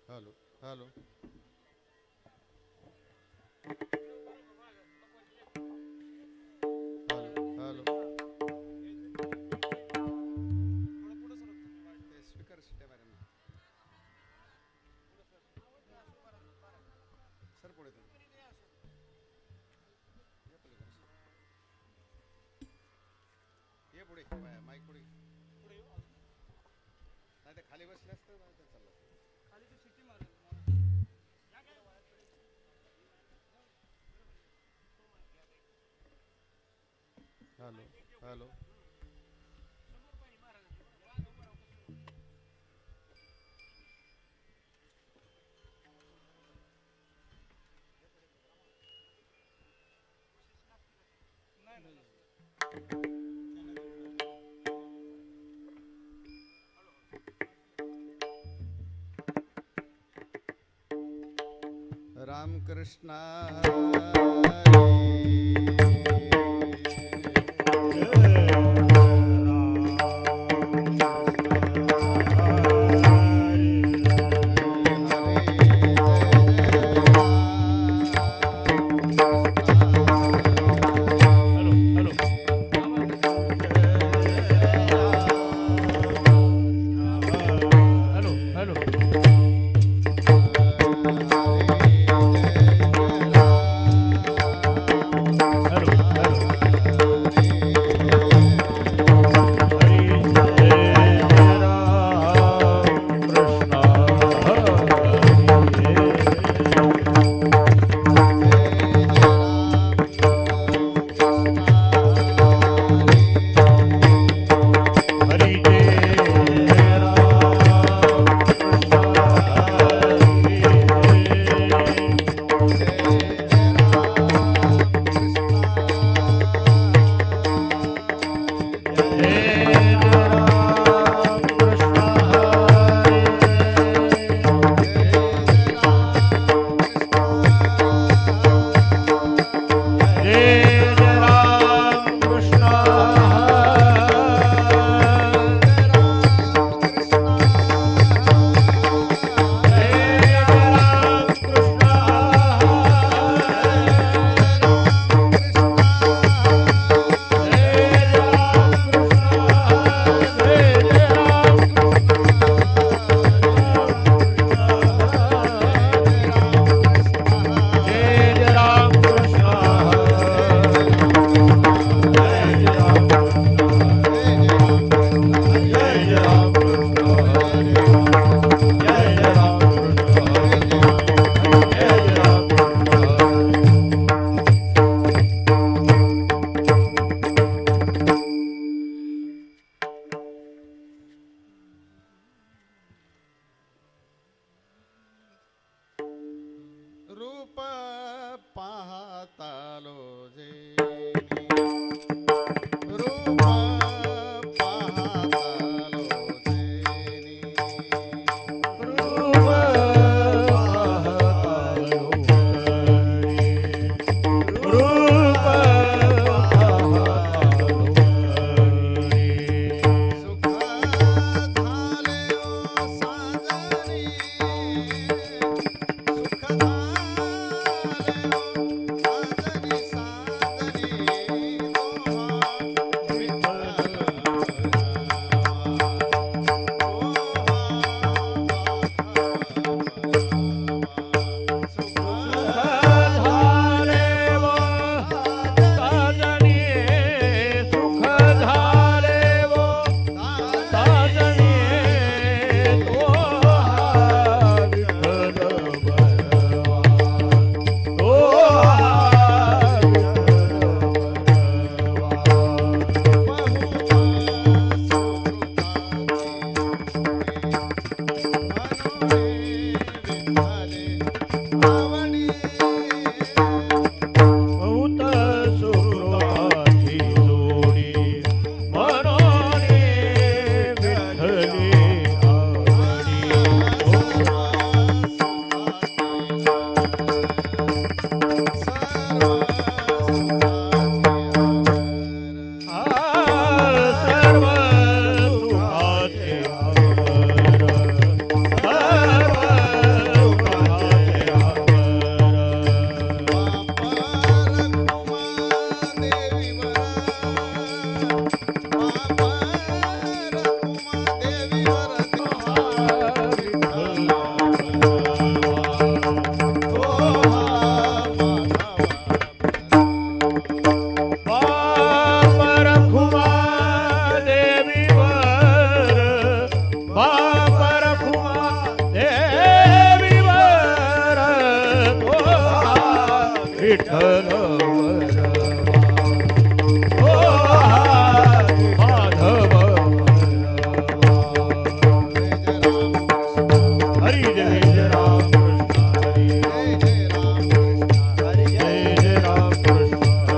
Hello hello hello hello speaker शिट्या मारे sir पुढे ये पुढे माईक पुढे नाही ते खाली बसले असतं ना ते चाललं खाली ते शिट्टी मारली hello hello Ramkrishna Hello. Vitthal Madhav Hari जय जय राम कृष्ण हरी जय जय राम कृष्ण हरी जय जय राम कृष्ण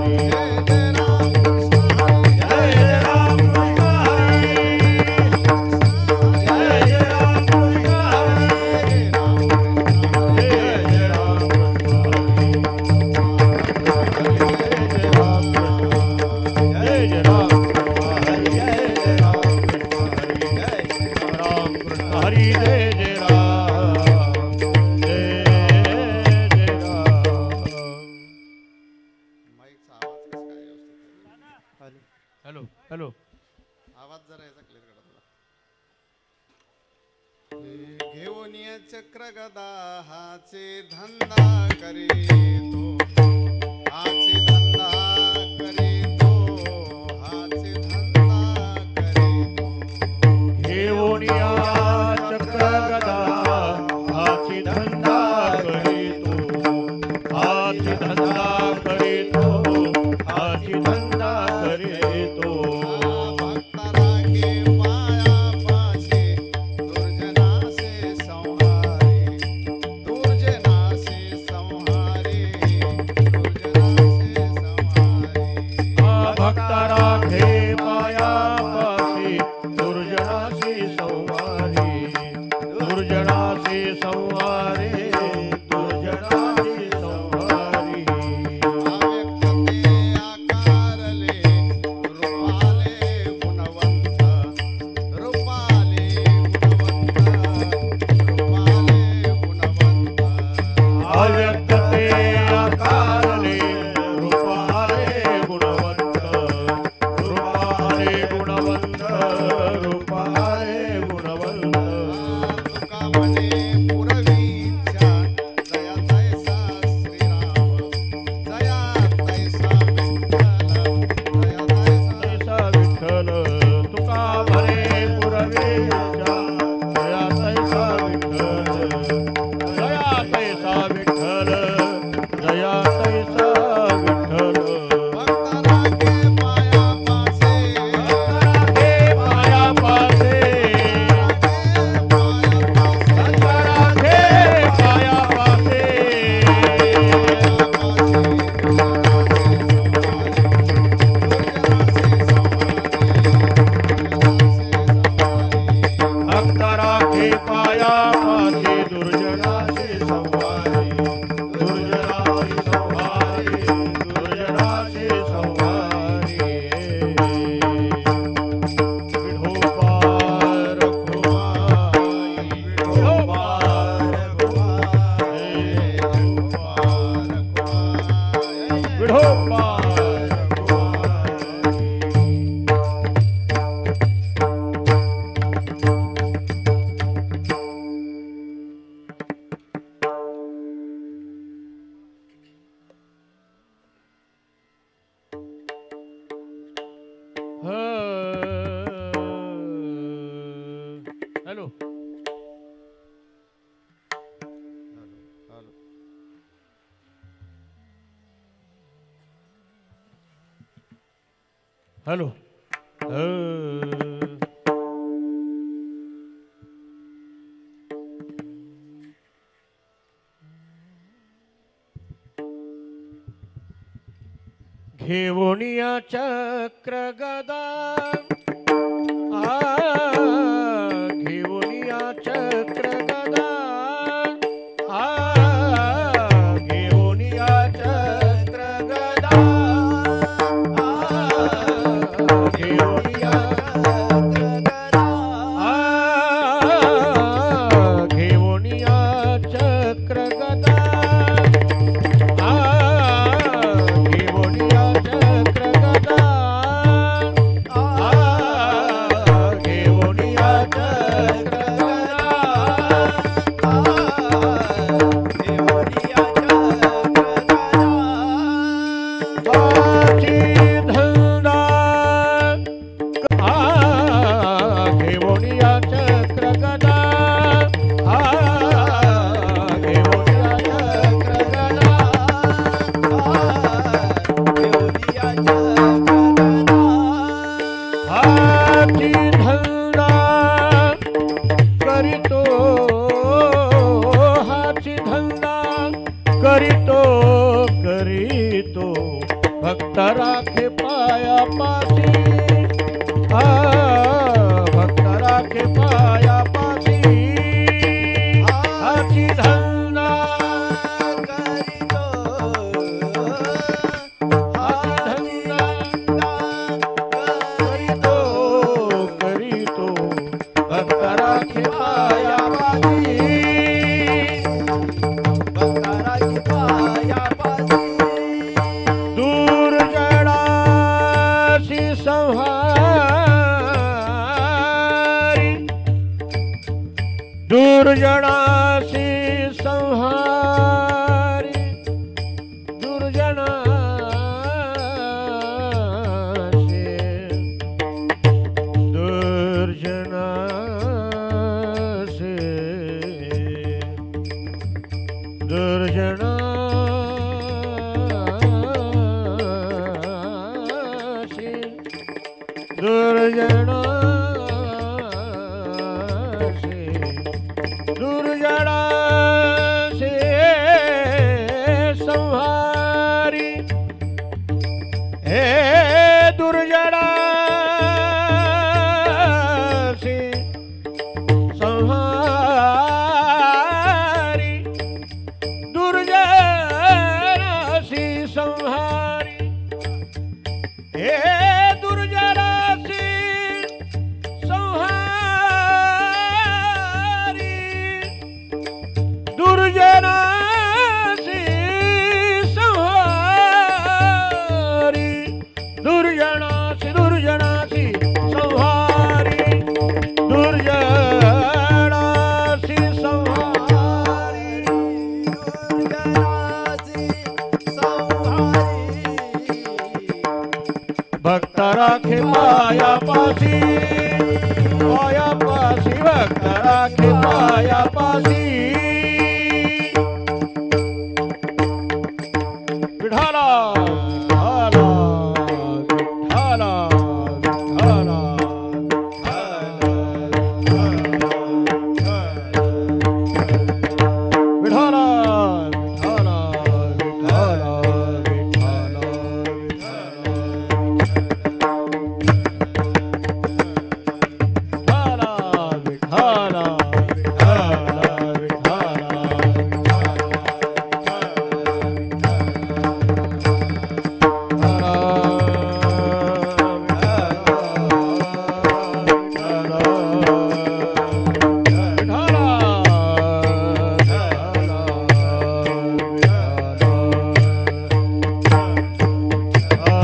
जय जय राम कृष्ण हरी जय जय राम जय जय राम। माईकचा आवाज कसा काय व्यवस्थित? हॅलो हॅलो आवाज जरा याचा क्लिअर करा थोडा. घेऊन ये चक्र गदा हाचे धंदा करीतो, हाचे धंदा करीतो, हाचे धंदा करीतो. घेऊन या चक्र गदा हाची धंदा करीतो, हाची धंदा करीतो, हाची धंदा करीतो. भक्त राखे पायापाशी दुर्जनासे संहारे, दुर्जनासे संहारे, दुर्जनासे संहारे. भक्त राखे पायापाशी दुर्जनासी संवारी, दुर्जनासी संवारी, दुर्जनासी संवारी. अव्यक्तते आकारले रूपाले गुणवंत, रूपाले गुणवंत, रूपाले गुणवंत. अव्यक्तते आकारले रूपाले गुणवंत, रूपाले गुणवंत, रूपाले गुणवंत. तुका म्हणे पुरवीच्या जया तैसा श्रीराम, जया तैसा विठ्ठल, जया तैसा. तैसा विठ्ठल तुका म्हणे पुरवीच्या जया तैसा विठ्ठल, जया तैसा विठ्ठल, जया तैसा विठ्ठल. भक्त राखे पायापासे, राखे पायापासे, राखे पायापासे. भक्त राखे पायापाशी दुर्जनासी संवारी, दुर्जनासी संवारी, दुर्जनासी संवारी. विठोबार कुमारी, विठोबार कुमारी, विठोबार कुमारी. हॅलो हॅलो घेऊन या चक्र गदा घेऊन या चक्र गदा घेऊन या चक्र गदा घेऊन या चक्र गदा घेऊन या चक्र गदा घेऊन या चक्र गदा तो भक्त राखे पायापासी भक्त राखे पायापासी हाची धंदा करीतो भक्त राखे पायापासी दुर्जनासी संहारी दुर्जनासी दुर्जनासी दुर्जनासी दुर्जनासी दुर्जना से संहारी हे दुर्जना से संहारी दुर्जना से संहारी हे दुर्जना से संहारी दुर्जनासी संहारी दुर्जनासी दुर्जनासी संहारी दुर्जनासी संहारी दुर्जनासी संहारी भक्त राखे पायापासी पायापासी भक्त राखे पायापासी विठाला विठाला विठाला विठाला विठाला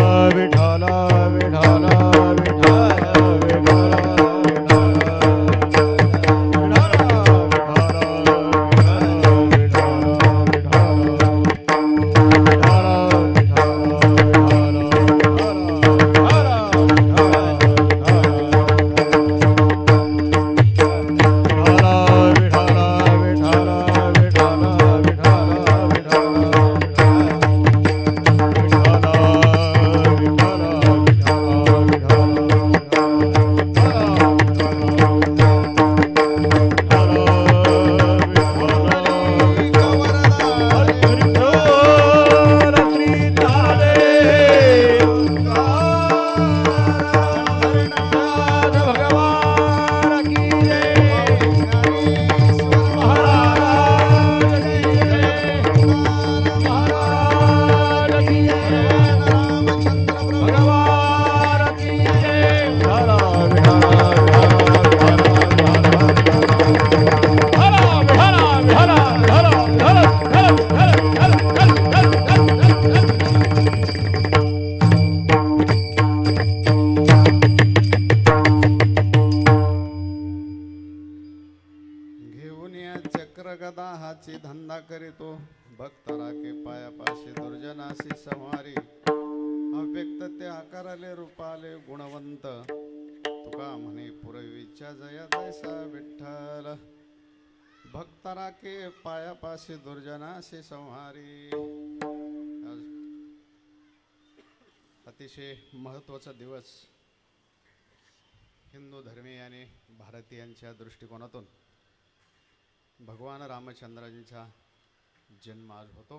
विठाला विठाला विठाला विठाला हाची धंदा करीतो भक्त राखे पायापाशी दुर्जनासी संहारी अव्यक्त ते आकाराले रूपाले गुणवंत तुका म्हणे पुरवीच्या जया जैसा विठ्ठल भक्त राखे पायापाशी दुर्जनासी संहारी। अतिशय महत्त्वाचा दिवस हिंदू धर्मीय आणि भारतीयांच्या दृष्टिकोनातून भगवान रामचंद्रांचा जन्म आज होतो।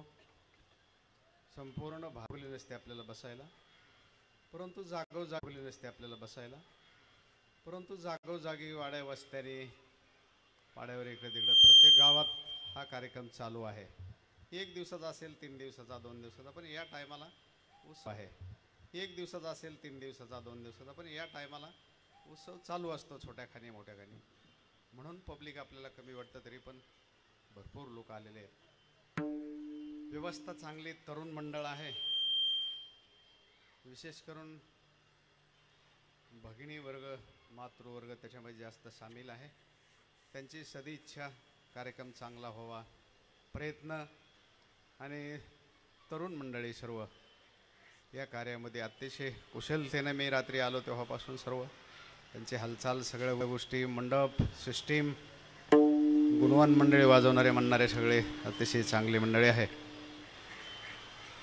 संपूर्ण भागवली नसते आपल्याला बसायला, परंतु जागोजागवली नसते आपल्याला बसायला, परंतु जागोजागी वाड्या वस्त्याने वाड्यावर इकडे तिकडे प्रत्येक गावात हा कार्यक्रम चालू आहे. 1 दिवसाचा असेल, 3 दिवसाचा, 2 दिवसाचा, पण या टायमाला उत्सव आहे. 1 दिवसाचा असेल, 3 दिवसाचा, 2 दिवसाचा, पण या टायमाला उत्सव चालू असतो छोट्या खाणी मोठ्या खाणी. म्हणून पब्लिक आपल्याला कमी वाटतं, तरी पण भरपूर लोक आलेले आहेत. व्यवस्था चांगली, तरुण मंडळ आहे. विशेष करून भगिनी वर्ग, मातृवर्ग त्याच्यामध्ये जास्त सामील आहे. त्यांची सदिच्छा कार्यक्रम चांगला व्हावा प्रयत्न, आणि तरुण मंडळी सर्व या कार्यामध्ये अतिशय कुशलतेने मी रात्री आलो तेव्हापासून सर्व त्यांची हालचाल, सगळ्या गोष्टी, मंडप सिस्टीम, गुणवान मंडळी, वाजवणारे म्हणणारे सगळे अतिशय चांगली मंडळी आहे.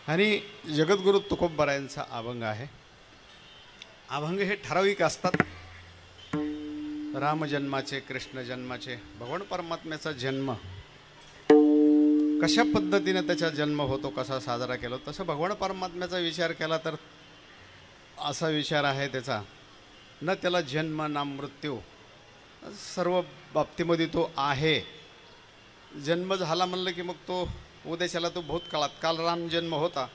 आणि जगद्गुरु तुकोबरायांचा अभंग आहे. अभंग हे ठराविक असतात. रामजन्माचे, कृष्ण जन्माचे, भगवान परमात्म्याचा जन्म कशा पद्धतीने त्याचा जन्म होतो, कसा साजरा केला, तसं भगवान परमात्म्याचा विचार केला तर असा विचार आहे त्याचा, न त्याला जन्म ना मृत्यू, सर्व बाबतीमध्ये तो आहे. जन्म झाला म्हणलं की मग तो उद्याच्याला तो भूतकाळात, काल राम जन्म होता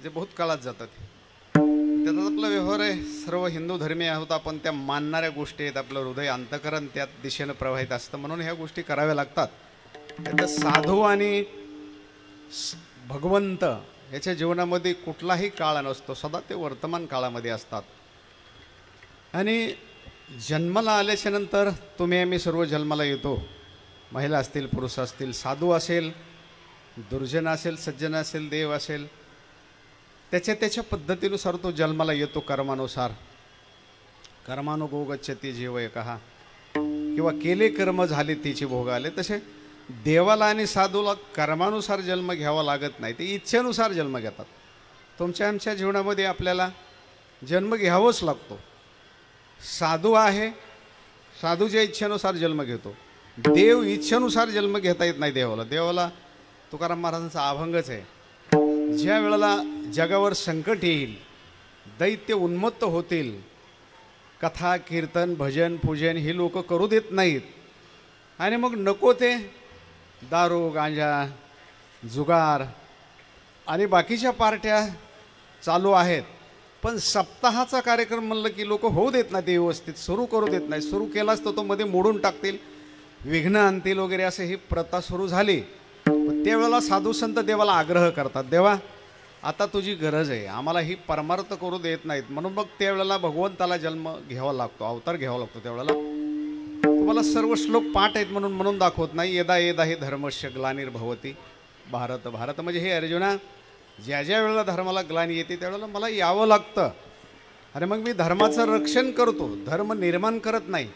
जे भूतकाळात जातात, त्याचा आपला व्यवहार आहे. सर्व हिंदू धर्मीय आहोत आपण, त्या मानणाऱ्या गोष्टी आहेत. आपलं हृदय, अंतकरण त्यात दिशेनं प्रवाहित असतं, म्हणून ह्या गोष्टी कराव्या लागतात. त्यात साधू आणि भगवंत याच्या जीवनामध्ये कुठलाही काळ नसतो, सदा ते वर्तमान काळामध्ये असतात. आणि जन्माला आल्याच्या नंतर तुम्ही आम्ही सर्व जन्माला येतो, महिला असतील, पुरुष असतील, साधू असेल, दुर्जन असेल, सज्जन असेल, देव असेल, त्याच्या पद्धतीनुसार तो जन्माला येतो. कर्मानुसार, कर्मानुगो गच्छति जीव एकहा, किंवा केले कर्म झाले तिची भोग आले. तसे देवाला आणि साधूला कर्मानुसार जन्म घ्यावा लागत नाही, ते इच्छेनुसार जन्म घेतात. तुमच्या आमच्या जीवनामध्ये आपल्याला जन्म घ्यावाच लागतो. साधू आहे, साधूच्या इच्छेनुसार जन्म घेतो. देव इच्छेनुसार जन्म घेता येत नाही देवाला. देवाला तुकाराम महाराजांचा अभंगच आहे, ज्या वेळेला जगावर संकट येईल, दैत्य उन्मत्त होतील, कथा कीर्तन भजन पूजन ही लोक करू देत नाहीत, आणि मग नको ते दारू गांजा जुगार आणि बाकीच्या पार्ट्या चालू आहेत, पण सप्ताहाचा कार्यक्रम म्हणलं की लोक होऊ देत नाही, ते व्यवस्थित सुरू करू देत नाही. सुरू केलाच तर तो मध्ये मोडून टाकतील, विघ्न आणतील वगैरे, असं ही प्रथा सुरू झाली. त्यावेळेला साधू संत देवाला आग्रह करतात, देवा आता तुझी गरज आहे, आम्हाला ही परमार्थ करू देत नाहीत. म्हणून मग त्यावेळेला भगवंताला जन्म घ्यावा लागतो, अवतार घ्यावा लागतो. त्यावेळेला तुम्हाला सर्व श्लोक पाठ आहेत म्हणून दाखवत नाही. यदा यदा ही धर्मस्य ग्लानिर्भवती भारत. भारत म्हणजे हे अर्जुना, ज्या ज्या वेळेला धर्माला ग्लानी येते त्यावेळेला मला यावं लागतं. अरे मग मी धर्माचं रक्षण करतो, धर्म निर्माण करत नाही.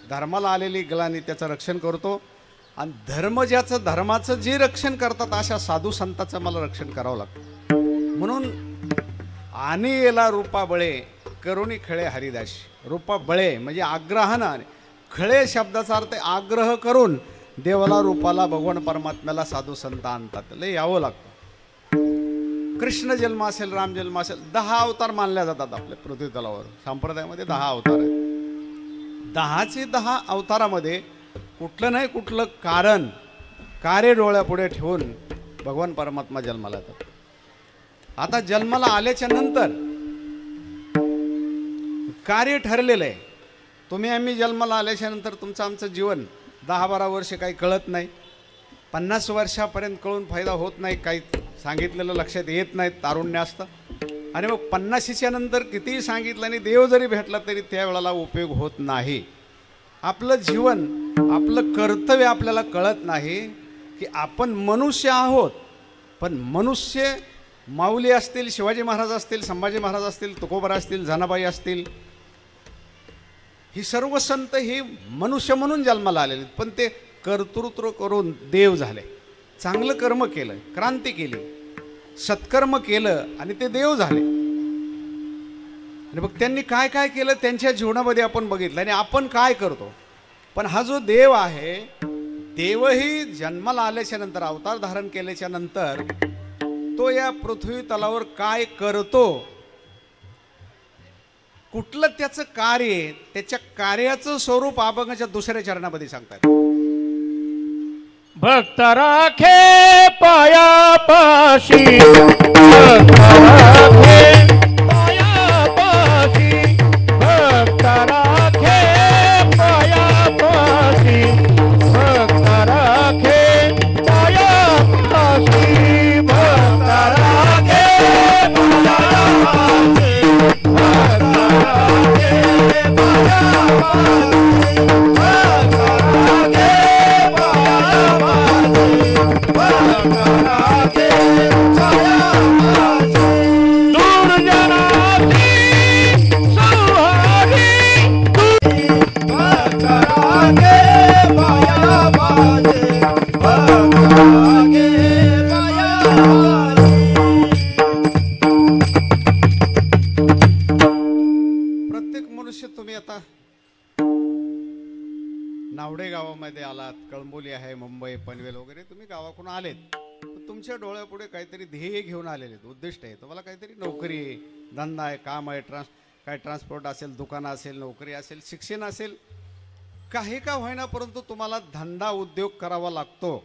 धर्माला आलेली ग्लानी त्याचं रक्षण करतो, आणि धर्माचं जे रक्षण करतात अशा साधू संतांचं मला रक्षण करावं लागतं. म्हणून आणि येला रूपा बळे करुणी खळे हरिदास. रूपा बळे म्हणजे आग्रहानं, खळे शब्दाचा अर्थ आग्रह करून देवाला रूपाला भगवान परमात्म्याला साधू संत आणतात, लय यावं लागतं. कृष्ण जन्म असेल, राम जन्म असेल, 10 अवतार मानल्या जातात आपल्या पृथ्वी तलावर. संप्रदायामध्ये 10 अवतार आहेत. 10चे 10 अवतारामध्ये कुठलं नाही कुठलं कार्य डोळ्यापुढे ठेवून भगवान परमात्मा जन्माला येतात. आता जन्माला आल्याच्या नंतर कार्य ठरलेलं आहे. तुम्ही आम्ही जन्माला आल्याच्या नंतर तुमचं आमचं जीवन 10-12 वर्ष काही कळत नाही, 50 वर्षापर्यंत कळून फायदा होत नाही, काही सांगितलेलं लक्षात येत नाही, तारुण्य असतं. आणि मग 50च्या नंतर कितीही सांगितलं आणि देव जरी भेटला तरी त्यावेळेला उपयोग होत नाही. आपलं जीवन, आपलं कर्तव्य आपल्याला कळत नाही की आपण मनुष्य आहोत. पण मनुष्य माऊली असतील, शिवाजी महाराज असतील, संभाजी महाराज असतील, तुकोबरा असतील, जनाबाई असतील, ही सर्व संत ही मनुष्य म्हणून जन्माला आलेले, पण ते कर्तृत्व करून देव झाले. चांगलं कर्म केलं, क्रांती केली, सत्कर्म केलं आणि ते देव झाले. आणि मग त्यांनी काय काय केलं त्यांच्या जीवनामध्ये आपण बघितलं, आणि आपण काय करतो. पण हा जो देव आहे, देवही जन्माला आल्याच्या नंतर, अवतार धारण केल्याच्या नंतर तो या पृथ्वी तलावर काय करतो, कुठलं त्याचं कार्य आहे, त्याच्या कार्याचं स्वरूप अभंगाच्या दुसऱ्या चरणामध्ये सांगतात. भक्त राखे पायापाशी, भक्त राखे पायापाशी, भक्त राखे पायापाशी, भक्त राखे पायापाशी, भक्त राखे पायापाशी, भक्त राखे प्रत्येक मनुष्य, तुम्ही आता नावडे गावामध्ये आलात, कळंबोली आहे, मुंबई, पनवेल वगैरे तुम्ही गावाकडून आलेत, तुमच्या डोळ्यापुढे काहीतरी ध्येय घेऊन आलेले आहेत, उद्दिष्ट आहे, तुम्हाला काहीतरी नोकरी आहे, धंदा आहे, काम आहे, काय ट्रान्सपोर्ट असेल, दुकान असेल, नोकरी असेल, शिक्षण असेल, काही का होईना, परंतु तुम्हाला धंदा उद्योग करावा लागतो.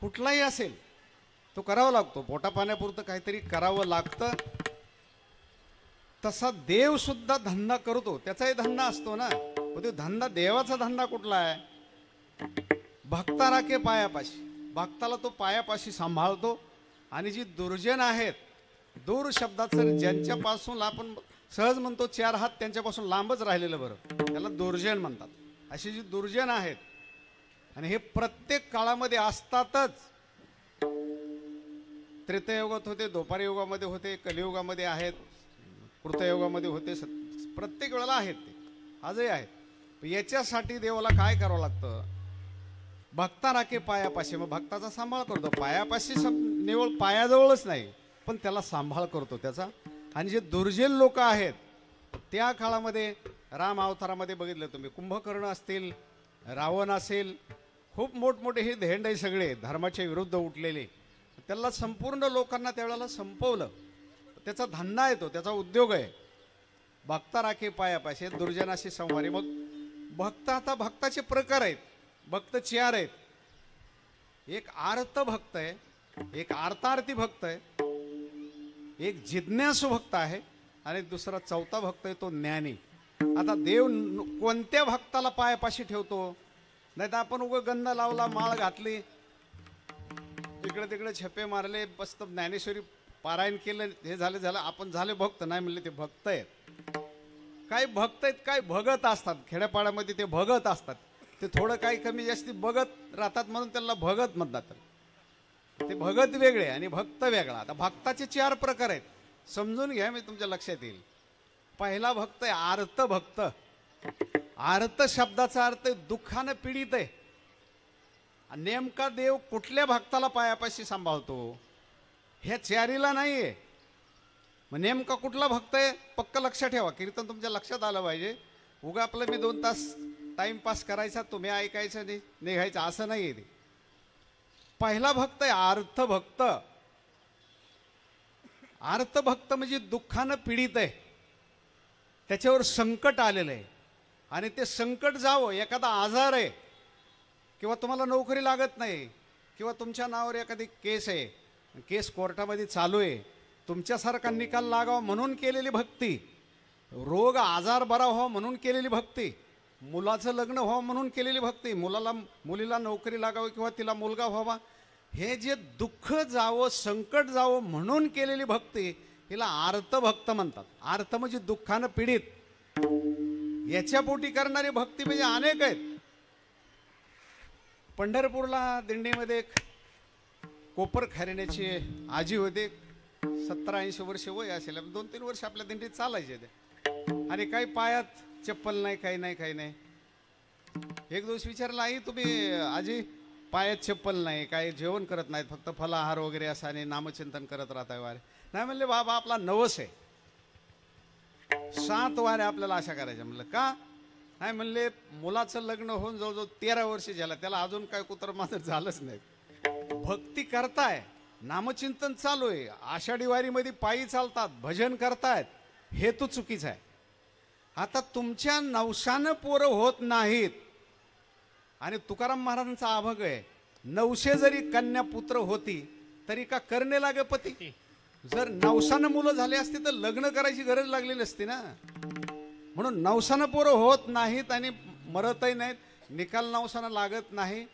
कुठलाही असेल तो करावा लागतो, पोटापाण्यापुरतं काहीतरी करावं लागतं. तसा देव सुद्धा धंदा करतो, त्याचाही धंदा असतो ना. तो धंदा, देवाचा धंदा कुठला आहे? भक्ता राखे पायापाशी, भक्ताला तो पायापाशी सांभाळतो. आणि जी दुर्जन आहेत, दूर शब्दाचं ज्यांच्यापासून आपण सहज म्हणतो चार हात त्यांच्यापासून लांबच राहिलेलं बरं, त्याला दुर्जन म्हणतात. अशी जी दुर्जन आहेत, आणि हे प्रत्येक काळामध्ये असतातच. त्रेतायुगात होते, द्वापार युगामध्ये होते, कलियुगामध्ये आहेत, कृतयुगामध्ये होते, प्रत्येक वेळेला आहेत, ते आजही आहेत. याच्यासाठी देवाला काय करावं लागतं? भक्ता राखे पायापाशी. मग भक्ताचा सांभाळ करतो, पायापाशी निवळ पायाजवळच नाही, पण त्याला सांभाळ करतो त्याचा. आणि जे दुर्जन लोक आहेत, त्या काळामध्ये राम अवतारामध्ये बघितलं तुम्ही, कुंभकर्ण असतील, रावण असेल, खूप मोठमोठे हे धेंड आहे सगळे, धर्माच्या विरुद्ध उठलेले, त्याला संपूर्ण लोकांना त्यावेळेला संपवलं. त्याचा धंदा आहे, तो त्याचा उद्योग आहे. भक्ता राखे पायापाशी, दुर्जनाशी संवारी. मग भक्त, आता भक्ताचे प्रकार आहेत, भक्त चार आहेत. एक आर्त भक्त आहे, एक आर्तार्थी भक्त आहे, एक जिज्ञासू भक्त आहे, आणि दुसरा चौथा भक्त आहे तो ज्ञानी. आता देव कोणत्या भक्ताला पायापाशी ठेवतो? नाही तर आपण उगं गंध लावला, माळ घातली, इकडे तिकडे छप्पे मारले, मस्त ज्ञानेश्वरी पारायण केलं, हे झालं, आपण झाले भक्त. नाही म्हणले ते भक्त आहेत. काय भक्त आहेत, काय भगत असतात. खेड्यापाड्यामध्ये ते भगत असतात, ते थोडं काही कमी जास्ती बघत राहतात म्हणून त्यांना भगत म्हणतात. ते भगत वेगळे आणि भक्त वेगळा. आता भक्ताचे चार प्रकार आहेत, समजून घ्या, मी तुमच्या लक्षात येईल. पहिला भक्त आहे आर्त भक्त. आर्त शब्दाचा अर्थ दुःखानं पीडित आहे. नेमका देव कुठल्या भक्ताला पायापाशी सांभाळतो? ह्या चारीला नाहीये. मग नेमका कुठला भक्त आहे? पक्क लक्षात ठेवा, कीर्तन तुमच्या लक्षात आलं पाहिजे. उगा आपलं मी 2 तास टाइमपास करायचा, तुम्ही ऐकायचं नाही, निघायचं, असं नाही आहे ते. पहिला भक्त आहे आर्त भक्त. आर्त भक्त म्हणजे दुःखानं पीडित आहे, त्याच्यावर संकट आलेलं आहे, आणि ते संकट जावं, एखादा आजार आहे, किंवा तुम्हाला नोकरी लागत नाही, किंवा तुमच्या नावावर एखादी केस आहे, केस कोर्टामध्ये चालू आहे, तुमच्यासारखा निकाल लागावा म्हणून केलेली भक्ती, रोग आजार बरा व्हावा म्हणून केलेली भक्ती, मुलाचं लग्न व्हावं म्हणून केलेली भक्ती, मुलीला नोकरी लागावी किंवा तिला मुलगा व्हावा, हे जे दुःख जावं, संकट जावं म्हणून केलेली भक्ती, हिला आर्त भक्त म्हणतात. आर्त म्हणजे दुःखानं पीडित. याच्या पोटी करणारी भक्ती म्हणजे अनेक आहेत. पंढरपूरला दिंडीमध्ये कोपर खरेण्याची आजी होते, 70-80 वर्ष वय असेल, 2-3 वर्ष आपल्या दिंडीत चालायचे ते, आणि काही पायात चप्पल नाही, काही नाही. एक दिवस विचारला, आई तुम्ही आजी पायात चप्पल नाही, काही जेवण करत नाहीत, फक्त फलाहार वगैरे असं आणि नामचिंतन करत राहताय वारे? नाही म्हणले, बाबा आपला नवस आहे, 7 वाऱ्या आपल्याला अशा करायच्या. म्हणलं का? नाही म्हणले, मुलाचं लग्न होऊन जवळजवळ 13 वर्ष झालं, त्याला अजून काय कुत्र मात्र झालंच नाही. भक्ती करताय, नामचिंतन चालू आहे, आषाढी वारीमध्ये पायी चालतात, भजन करतायत, हे तो चुकीचं आहे. आता तुमच्या नवसानं पोरं होत नाहीत. आणि तुकाराम महाराजांचा आभग आहे, 900 जरी कन्या पुत्र होती तरी का करणे लागे पती. जर नवसानं मुलं झाली असती तर लग्न करायची गरज लागली नसती ना. म्हणून नवसानं पोरं होत नाहीत आणि मरतही नाहीत, निकाल नवसानं लागत नाही.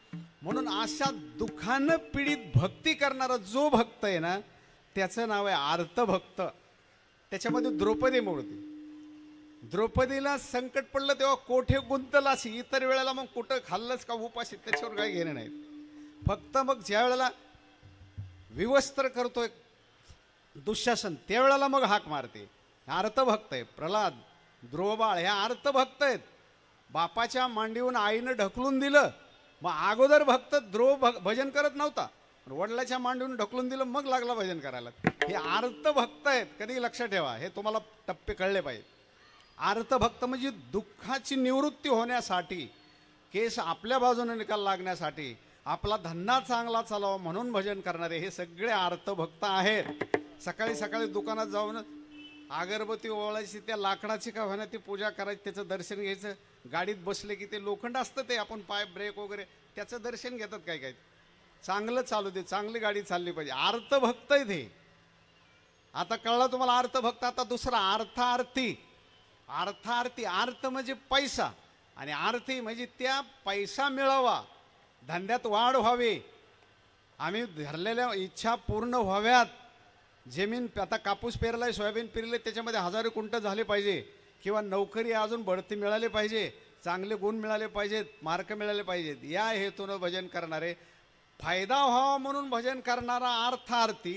म्हणून अशा दुःखानं पीडित भक्ती करणारा जो भक्त आहे ना, त्याचं नाव आहे आर्तभक्त. त्याच्यामध्ये द्रौपदी मोडती. द्रौपदीला संकट पडलं तेव्हा कोठे गुंतलाशी, इतर वेळेला मग कुठं खाल्लंच का उपाशी त्याच्यावर काही घेणे नाहीत. फक्त मग ज्या वेळेला विवस्त्र करतोय दुःशासन त्यावेळेला मग हाक मारते. आर्तभक्त आहे. प्रल्हाद, द्रोबाळ ह्या आर्तभक्त आहेत. बापाच्या मांडीवरून आईनं ढकलून दिलं, मग अगोदर भक्त भजन करत नव्हता, वडिलाच्या मांडीवरून ढकलून दिलं मग लागला भजन करायला. हे आर्तभक्त आहेत. कधी लक्षात ठेवा, हे तुम्हाला टप्पे कळले पाहिजे. आर्तभक्त म्हणजे दुःखाची निवृत्ती होण्यासाठी, केस आपल्या बाजूने निकाल लागण्यासाठी, आपला धंदा चांगला चालावा म्हणून भजन करणारे हे सगळे आर्तभक्त आहेत. सकाळी सकाळी दुकानात जाऊन अगरबत्ती ओवाळायची, त्या लाकडाची का होईना ती पूजा करायची, त्याचं दर्शन घ्यायचं. गाडीत बसले की ते लोखंड असतं ते आपण पाय ब्रेक वगैरे त्याचं दर्शन घेतात. काय काय चांगलं चालू दे, चांगली गाडी चालली पाहिजे. आर्तभक्त आहे ते. आता कळलं तुम्हाला आर्तभक्त. आता दुसरा अर्थार्थी. अर्थार्थी, अर्थ म्हणजे पैसा आणि आरती म्हणजे त्या पैसा मिळावा, धंद्यात वाढ व्हावी, आम्ही धरलेल्या इच्छा पूर्ण व्हाव्यात. जमीन आता कापूस पेरलाय, सोयाबीन पेरले, त्याच्यामध्ये 1000 क्विंटल झाले पाहिजे, किंवा नोकरी अजून बढती मिळाली पाहिजे, चांगले गुण मिळाले पाहिजेत, मार्क मिळाले पाहिजेत. या हेतूनं भजन करणारे, फायदा व्हावा म्हणून भजन करणारा अर्थार्थी,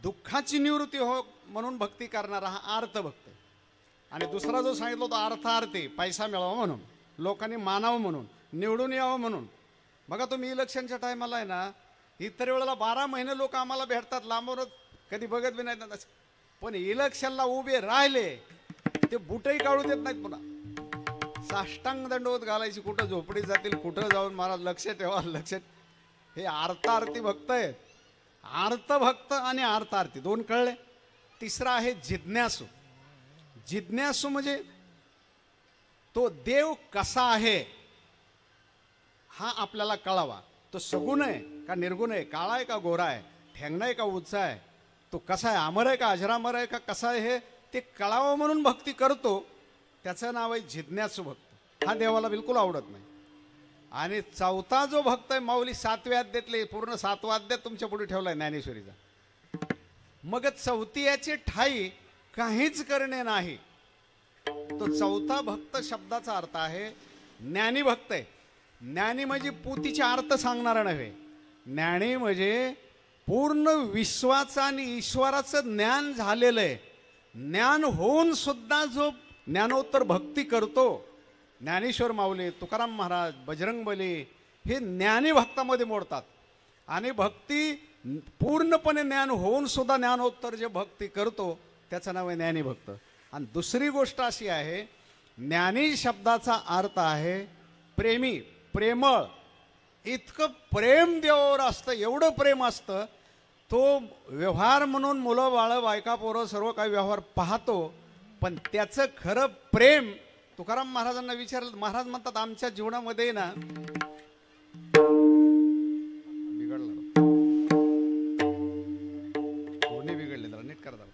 दुःखाची निवृत्ती हो म्हणून भक्ती करणारा हा अर्थभक्त. आणि दुसरा जो सांगितलं होता अर्थार्थी, पैसा मिळावा म्हणून, लोकांनी मानावं म्हणून, निवडून यावं म्हणून. बघा तुम्ही इलेक्शनच्या टायमाला आहे ना, इतर वेळेला 12 महिने लोक आम्हाला भेटतात, लांबूनच कधी बघत बी नाहीत, पण इलेक्शनला उभे राहिले ते बुटही काढू देत नाहीत. पुन्हा साष्टांग दंडवत घालायची, कुठं झोपडीत जातील, कुठं जाऊन महाराज लक्ष ठेवा, लक्षात. हे अर्थार्थी भक्त आहेत. अर्थभक्त आणि अर्थार्थी दोन कळले. तिसरा आहे जिज्ञासू. जिज्ञासू म्हणजे तो देव कसा आहे हा आपल्याला कळावा. तो सगुण आहे का निर्गुण आहे, काळा आहे का गोरा आहे, ठेंगणा आहे का उंचा आहे, तो कसा आहे, अमर आहे का अजरामर आहे का कसा आहे, हे ते कळावं म्हणून भक्ती करतो. त्याचं नाव आहे जिज्ञासू भक्त. हा देवाला बिलकुल आवडत नाही. आणि चौथा जो भक्त आहे, माऊली 7व्या अध्यायातले पूर्ण 7वां अध्याय तुमच्या पुढे ठेवलाय ज्ञानेश्वरीचा. मग चौथी याची ठाई काहीच करणे नाही. तो चौथा भक्त शब्दाचा अर्थ आहे ज्ञानी भक्त आहे. ज्ञानी म्हणजे पूतीचे अर्थ सांगणारा नव्हे. ज्ञानी म्हणजे पूर्ण विश्वाचं आणि ईश्वराचं ज्ञान झालेलं आहे. ज्ञान होऊन सुद्धा जो ज्ञानोत्तर भक्ती करतो, ज्ञानेश्वर माऊली, तुकाराम महाराज, बजरंगबली हे ज्ञानी भक्तामध्ये मोडतात. आणि भक्ती पूर्णपणे ज्ञान होऊन सुद्धा ज्ञानोत्तर जे भक्ती करतो त्याचं नाव आहे ज्ञानी भक्त. आणि दुसरी गोष्ट अशी आहे, ज्ञानी शब्दाचा अर्थ आहे प्रेमी, प्रेमळ. इतकं प्रेम देवावर असतं, एवढं प्रेम असतं, तो व्यवहार म्हणून मुलं बाळं बायका पोरं सर्व काही व्यवहार पाहतो, पण त्याचं खरं प्रेम तुकाराम महाराजांना विचारलं. महाराज म्हणतात आमच्या जीवनामध्ये ना बिघडलं, कोणी बिघडले, जरा नीट करा.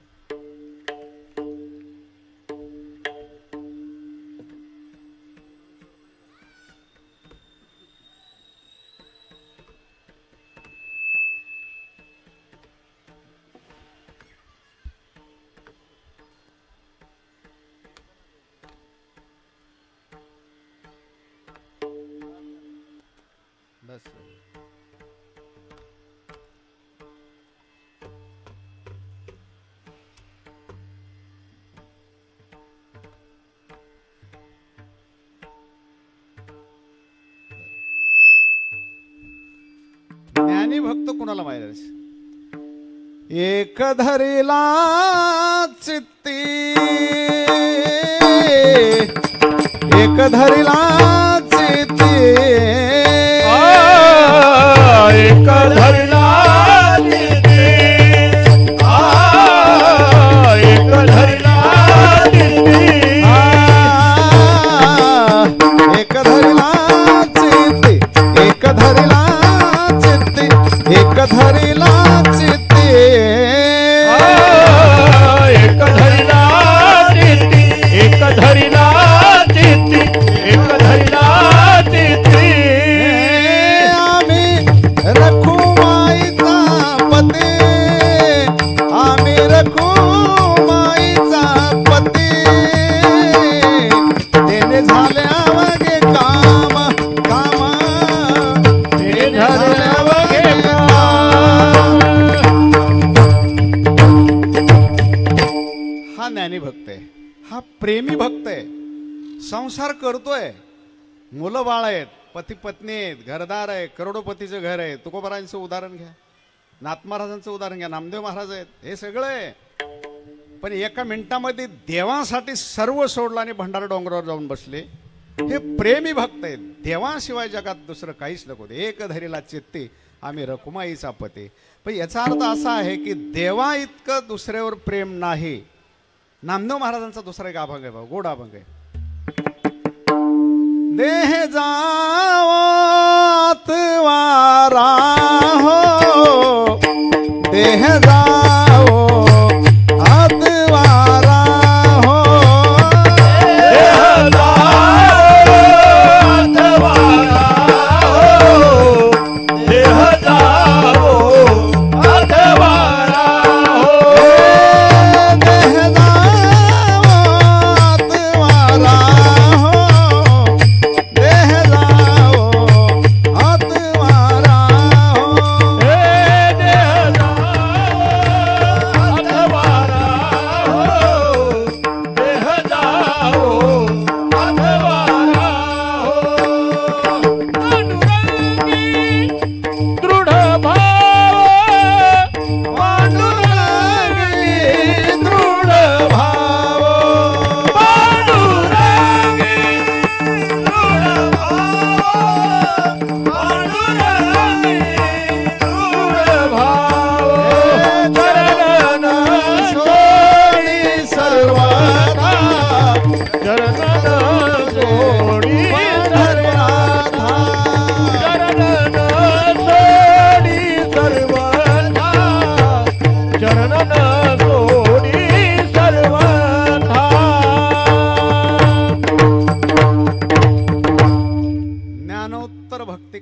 बस ज्ञानी भक्त कुणाला माहिती. एक धरिला चित्ती, एक धरिला चित्ती, एक धरिला चित्ती, हा ज्ञानी भक्त आहे, हा प्रेमी भक्त आहे, संसार करतोय, मुलं बाळ आहेत, पती पत्नी आहेत, घरदार आहे, करोडोपतीचं घर आहे. तुकोबारांचं उदाहरण घ्या, नाथ महाराजांचं उदाहरण घ्या, नामदेव महाराज आहेत, हे सगळं आहे. पण एका मिनिटामध्ये देवासाठी सर्व सोडलं आणि भंडारा डोंगरावर जाऊन बसले. हे प्रेमी भक्त आहेत. देवाशिवाय जगात दुसरं काहीच नको. एक धरीला चित्ते आम्ही रकुमाईचा पते. पण याचा अर्थ असा आहे की देवा इतकं दुसऱ्यावर प्रेम नाही. नामदेव महाराजांचा दुसरा एक अभंग आहे बघा, गोड अभंग आहे. देह जावत वारा हो, देह जाओ आतवारा हो, देह जाओ आतवारा हो, देह जाओ आतवारा हो, देह जाओ आतवारा हो, देह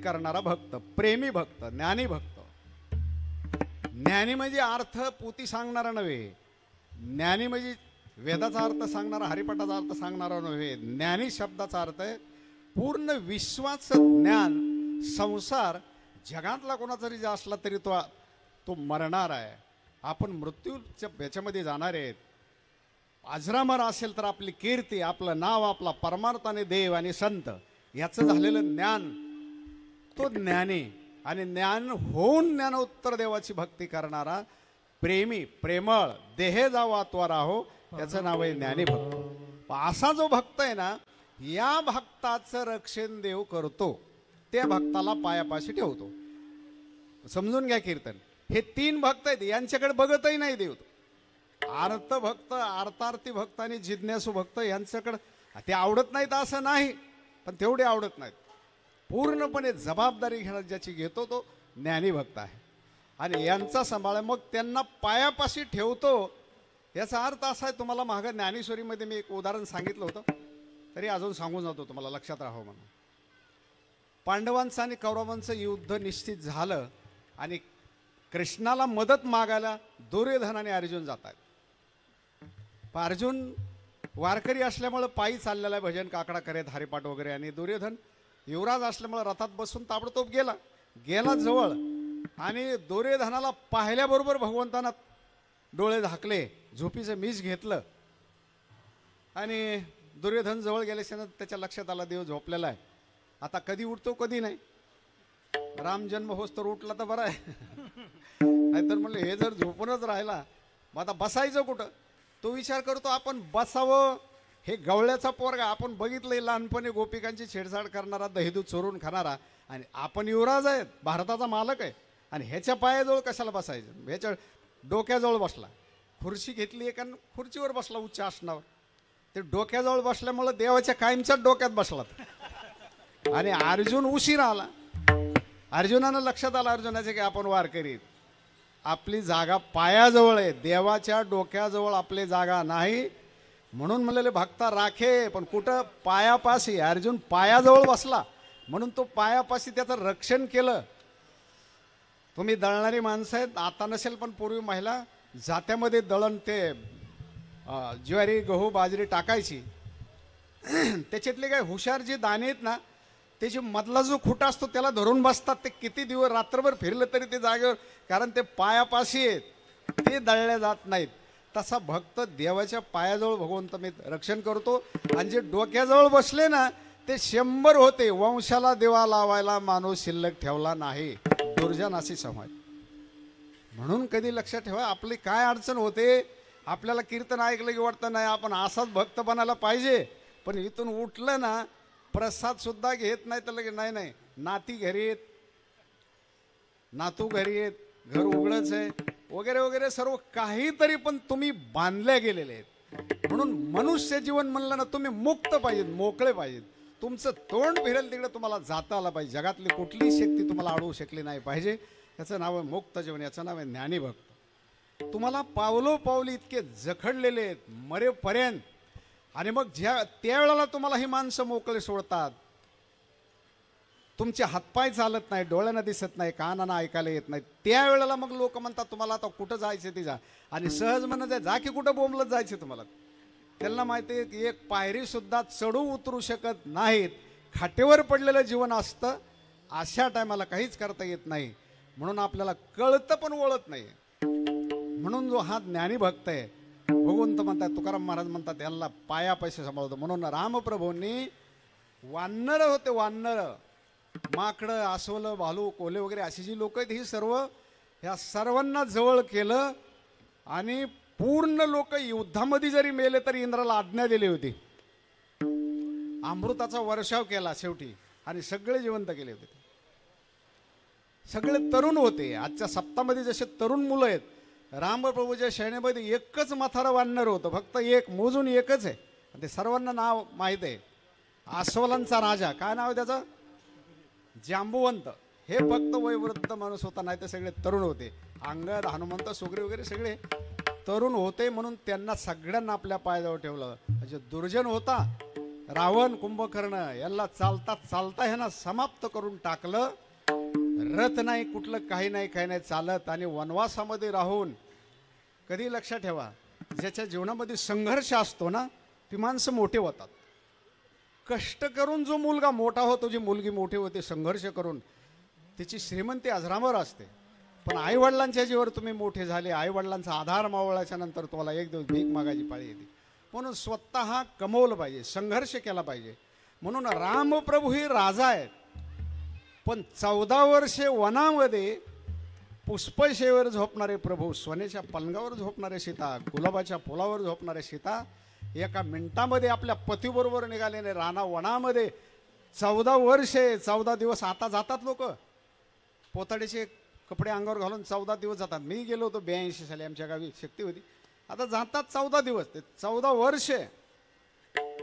करणारा भक्त, प्रेमी भक्त, ज्ञानी भक्त. ज्ञानी म्हणजे अर्थ पोती सांगणारा नव्हे, ज्ञानी म्हणजे वेदाचा अर्थ सांगणारा, हरिपाठाचा अर्थ सांगणारा नव्हे. ज्ञानी शब्दाचा अर्थ आहे पूर्ण विश्वाचं ज्ञान. संसार जगातला कोणाचा जरी असला तरी तो मरणार आहे. आपण मृत्यूच्या याच्यामध्ये जाणार आहेत. अजरामर असेल तर आपली कीर्ती, आपलं नाव, आपला परमार्थाने देव आणि संत याचं झालेलं ज्ञान तो ज्ञानी. आणि ज्ञान होऊन ज्ञानोत्तर देवाची भक्ती करणारा प्रेमी, प्रेमळ, देहे जावा त्वरा हो, याचं नाव आहे ज्ञानी भक्त. असा जो भक्त आहे ना, या भक्ताचं रक्षण देव करतो, त्या भक्ताला पायापाशी ठेवतो. समजून घ्या कीर्तन. हे तीन भक्त आहेत, यांच्याकडे बघतही नाही देव. आर्त भक्त, अर्थार्थी भक्त आणि जिज्ञासू भक्त यांच्याकडे ते आवडत नाहीत असं नाही, पण तेवढे आवडत नाहीत. पूर्णपणे जबाबदारी ज्याची घेतो तो ज्ञानी भक्त आहे. आणि यांचा सांभाळ मग त्यांना पायापाशी ठेवतो. याचा अर्थ असा आहे, तुम्हाला मागं ज्ञानेश्वरीमध्ये मी एक उदाहरण सांगितलं होतं, तरी अजून सांगून जातो तुम्हाला लक्षात राहावं म्हणून. पांडवांचं आणि कौरवांचं युद्ध निश्चित झालं आणि कृष्णाला मदत मागायला दुर्योधन आणि अर्जुन जात आहेत. पण अर्जुन वारकरी असल्यामुळं पायी चाललेला आहे, भजन काकडा करेत, हरिपाठ वगैरे. आणि दुर्योधन युवराज असल्यामुळे रथात बसून ताबडतोब गेला जवळ. आणि दुर्योधनाला पाहिल्याबरोबर भगवंतानं डोळे झाकले, झोपीचं मीच घेतलं. आणि दुर्योधन जवळ गेल्याच्यानं त्याच्या लक्षात आला देव झोपलेला आहे, आता कधी उठतो कधी नाही. राम जन्म होस तर उठला तर बरं आहे, नाहीतर म्हणलं हे जर झोपूनच राहिला मग आता बसायचं कुठं. तो विचार करतो आपण बसावं. हे गवळ्याचा पोरगा आपण बघितलंय लहानपणी गोपिकांची छेडछाड करणारा, दहीदूध चोरून खाणारा, आणि आपण युवराज आहेत, भारताचा मालक आहे, आणि ह्याच्या पायाजवळ कशाला बसायचं. ह्याच्या डोक्याजवळ बसला, खुर्ची घेतली एका खुर्चीवर बसला उच्च आसनावर. ते डोक्याजवळ बसल्यामुळं देवाच्या कायमच्याच डोक्यात बसला. आणि अर्जुन उशिरा आला. अर्जुनानं लक्षात आलं अर्जुनाचे की आपण वारकरी, आपली जागा पायाजवळ आहे, देवाच्या डोक्याजवळ आपली जागा नाही. म्हणून म्हणलेले भक्ता राखे, पण कुठं पायापाशी. अर्जुन पायाजवळ बसला म्हणून तो पायापाशी त्याचं रक्षण केलं. तुम्ही दळणारी माणसं आहेत, आता नसेल पण पूर्वी महिला जात्यामध्ये दळण ते ज्वारी, गहू, बाजरी टाकायची. त्याच्यातले काय हुशार जे दाणे आहेत ना, त्याची मधला जो खुटा असतो त्याला धरून बसतात. ते किती दिवस रात्रभर फिरलं तरी ते जागेवर, कारण ते पायापाशी आहेत, ते दळल्या जात नाहीत. तसा भक्त देवाच्या पायाजवळ भगवंत मी रक्षण करतो. आणि जे डोक्याजवळ बसले ना ते 100 होते. वंशाला देवा लावायला माणूस शिल्लक ठेवला नाही. दुर्जनाशी समाज. म्हणून कधी लक्षात ठेवा, आपली काय अडचण होते. आपल्याला कीर्तन ऐकलं की वाटतं नाही आपण असाच भक्त बनायला पाहिजे, पण इथून उठलं ना प्रसाद सुद्धा घेत नाही तर लगे नाही नाती घरी येत, नातू घरी येत, घर उघडच आहे वगैरे वगैरे सर्व काहीतरी, पण तुम्ही बांधले गेलेले आहेत. म्हणून मनुष्य जीवन म्हणलं ना तुम्ही मुक्त पाहिजेत, मोकळे पाहिजेत. तुमचं तोंड फिरेल तिकडे तुम्हाला जाता आलं पाहिजे. जगातली कुठलीही शक्ती तुम्हाला अडवू शकली नाही पाहिजे. याचं नाव आहे मुक्त जीवन, याचं नाव आहे ज्ञानीभक्त. तुम्हाला पावलोपावली इतके जखडलेले आहेत मरेपर्यंत. आणि मग त्यावेळेला तुम्हाला ही माणसं मोकळे सोडतात. तुमचे हातपाय चालत नाही, डोळ्यांना दिसत नाही, कानांना ऐकायला येत नाही. त्यावेळेला मग लोक म्हणतात तुम्हाला आता कुठं जायचं ते जा. आणि सहज म्हणत जा की कुठं बोंबलत जायचं तुम्हाला. त्यांना माहिती आहे की एक पायरी सुद्धा चढू उतरू शकत नाहीत. खाटेवर पडलेलं जीवन असतं. अशा टायमाला काहीच करता येत नाही. म्हणून आपल्याला कळतं पण वळत नाही. म्हणून जो हा ज्ञानी भक्त आहे, भगवंत म्हणतात, तुकाराम महाराज म्हणतात यांना पायापाशी सांभाळतो. म्हणून रामप्रभूंनी वानर होते, वानर, माकडं, अस्वलं, भालू, कोल्हे वगैरे अशी जी लोक आहेत ही सर्व, ह्या सर्वांना जवळ केलं. आणि पूर्ण लोक युद्धामध्ये जरी मेले तरी इंद्राला आज्ञा दिली होती. अमृताचा वर्षाव केला शेवटी आणि सगळे जिवंत केले होते. सगळे तरुण होते. आजच्या सप्तामध्ये जसे तरुण मुलं आहेत, रामप्रभूच्या सैन्यामध्ये एकच म्हातारं वानर होतं, फक्त एक, मोजून एकच आहे. ते सर्वांना नाव माहीत आहे. अस्वलांचा राजा, काय नाव आहे त्याचं? जांबुवंत. हे फक्त वयोवृद्ध माणूस होता, नाही तर सगळे तरुण होते. अंगद, हनुमंत, सुग्रीव वगैरे सगळे तरुण होते. म्हणून त्यांना सगळ्यांना आपल्या पायाजवळ ठेवलं. म्हणजे दुर्जन होता रावण, कुंभकर्ण, यांना चालता चालता ह्यांना समाप्त करून टाकलं. रथ नाही, कुठलं काही नाही चालत. आणि वनवासामध्ये राहून, कधी लक्षात ठेवा, ज्याच्या जीवनामध्ये संघर्ष असतो ना ती माणसं मोठे होतात. कष्ट करून जो मुलगा मोठा होतो, जी मुलगी मोठी होते संघर्ष करून, तिची श्रीमंती अजरामर असते. पण आईवडिलांच्या जीवर तुम्ही मोठे झाले, आईवडिलांचा आधार मावळल्याच्या नंतर तुम्हाला एक दिवस भीक मागायची पाळी येते. म्हणून स्वतः कमवलं पाहिजे, संघर्ष केला पाहिजे. म्हणून रामप्रभू ही राजा आहेत. पण 14 वर्षे वनामध्ये पुष्पशेवर झोपणारे प्रभू, सोन्याच्या पलंगावर झोपणारे सीता, गुलाबाच्या फुलावर झोपणारे सीता, एका मिनिटामध्ये आपल्या पतीबरोबर निघालेले राणा वनामध्ये 14 वर्षे 14 दिवस. आता जातात लोक पोताडीचे कपडे अंगावर घालून 14 दिवस जातात. मी गेलो होतो 82 साली, आमच्या गावी शक्ती होती. आता जातात 14 दिवस. ते 14 वर्षे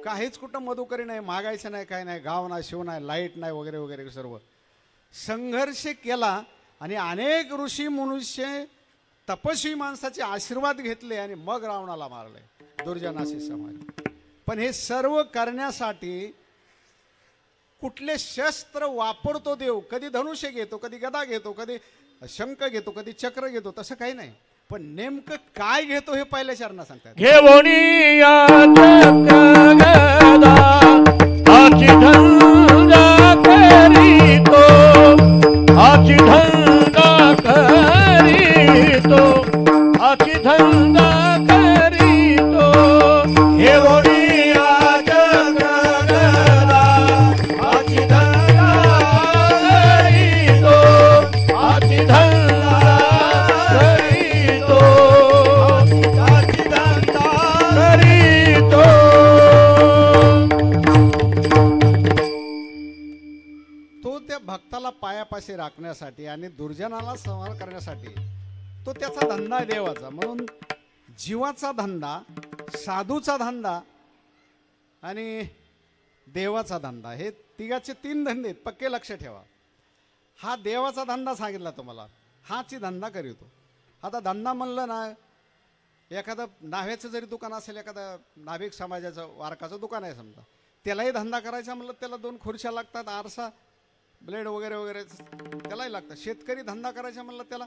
काहीच कुठं मधुकरी नाही, मागायचं नाही, काय नाही, गाव नाही, शिव नाही, लाईट नाही वगैरे वगैरे सर्व संघर्ष केला. आणि अनेक ऋषी मनुष्य तपस्वी माणसाचे आशीर्वाद घेतले आणि मग रावणाला मारले, दुर्जनाशी समाज. पण हे सर्व करण्यासाठी कुठले शस्त्र वापरतो देव? कधी धनुष्य घेतो, कधी गदा घेतो, कधी शंख घेतो, कधी चक्र घेतो, तसं काही नाही. पण नेमकं काय घेतो हे पहिल्या चरणात सांगतात. घेवणिया चक्र गदा आची धंदा करीतो, आची धंदा करीतो, आची धंदा करीतो. घेवणिया चक्र गदा आची धंदा करीतो, आची धंदा करीतो, आची धंदा करीतो. तो त्या भक्ताला पायापाशी राखण्यासाठी आणि दुर्जनाला संहार करण्यासाठी तो त्याचा धंदा आहे देवाचा. म्हणून जीवाचा धंदा, साधूचा धंदा आणि देवाचा धंदा, हे तिघाचे 3 धंदे आहेत. पक्के लक्ष ठेवा. हा देवाचा धंदा सांगितला तुम्हाला, हाची धंदा करीतो. आता धंदा म्हणलं ना, एखादं नाव्याचं जरी दुकान असेल, एखादं नाभिक समाजाचं वारकाचं दुकान आहे समजा, त्यालाही धंदा करायचा म्हणलं त्याला 2 खुर्च्या लागतात, आरसा, ब्लेड वगैरे वगैरे त्यालाही लागतं. शेतकरी धंदा करायचा म्हणलं त्याला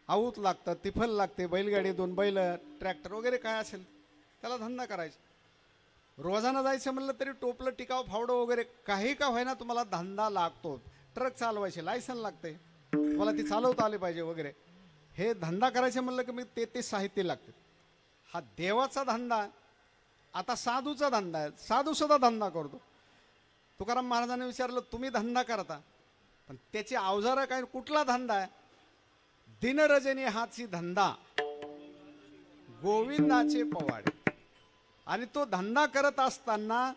आऊत लागतं, तिफल लागते, बैलगाडी, 2 बैल, ट्रॅक्टर वगैरे काय असेल त्याला धंदा करायचा. रोजानं जायचं म्हणलं तरी टोपलं, टिकाव, फावडं वगैरे काही का होईना तुम्हाला धंदा लागतो. ट्रक चालवायचे लायसन लागते, तुम्हाला ती चालवता आली पाहिजे वगैरे. हे धंदा करायचे म्हणलं की मी ते साहित्य लागते. हा देवाचा धंदा, आता साधूचा धंदा आहे, साधू सुद्धा धंदा करतो. तुकाराम महाराजांनी विचारलं तुम्ही धंदा करता, पण त्याची अवजारं काय, कुठला धंदा आहे? दिनरजनी हाची धंदा, गोविंदाचे पवाडे. आणि तो धंदा करत असताना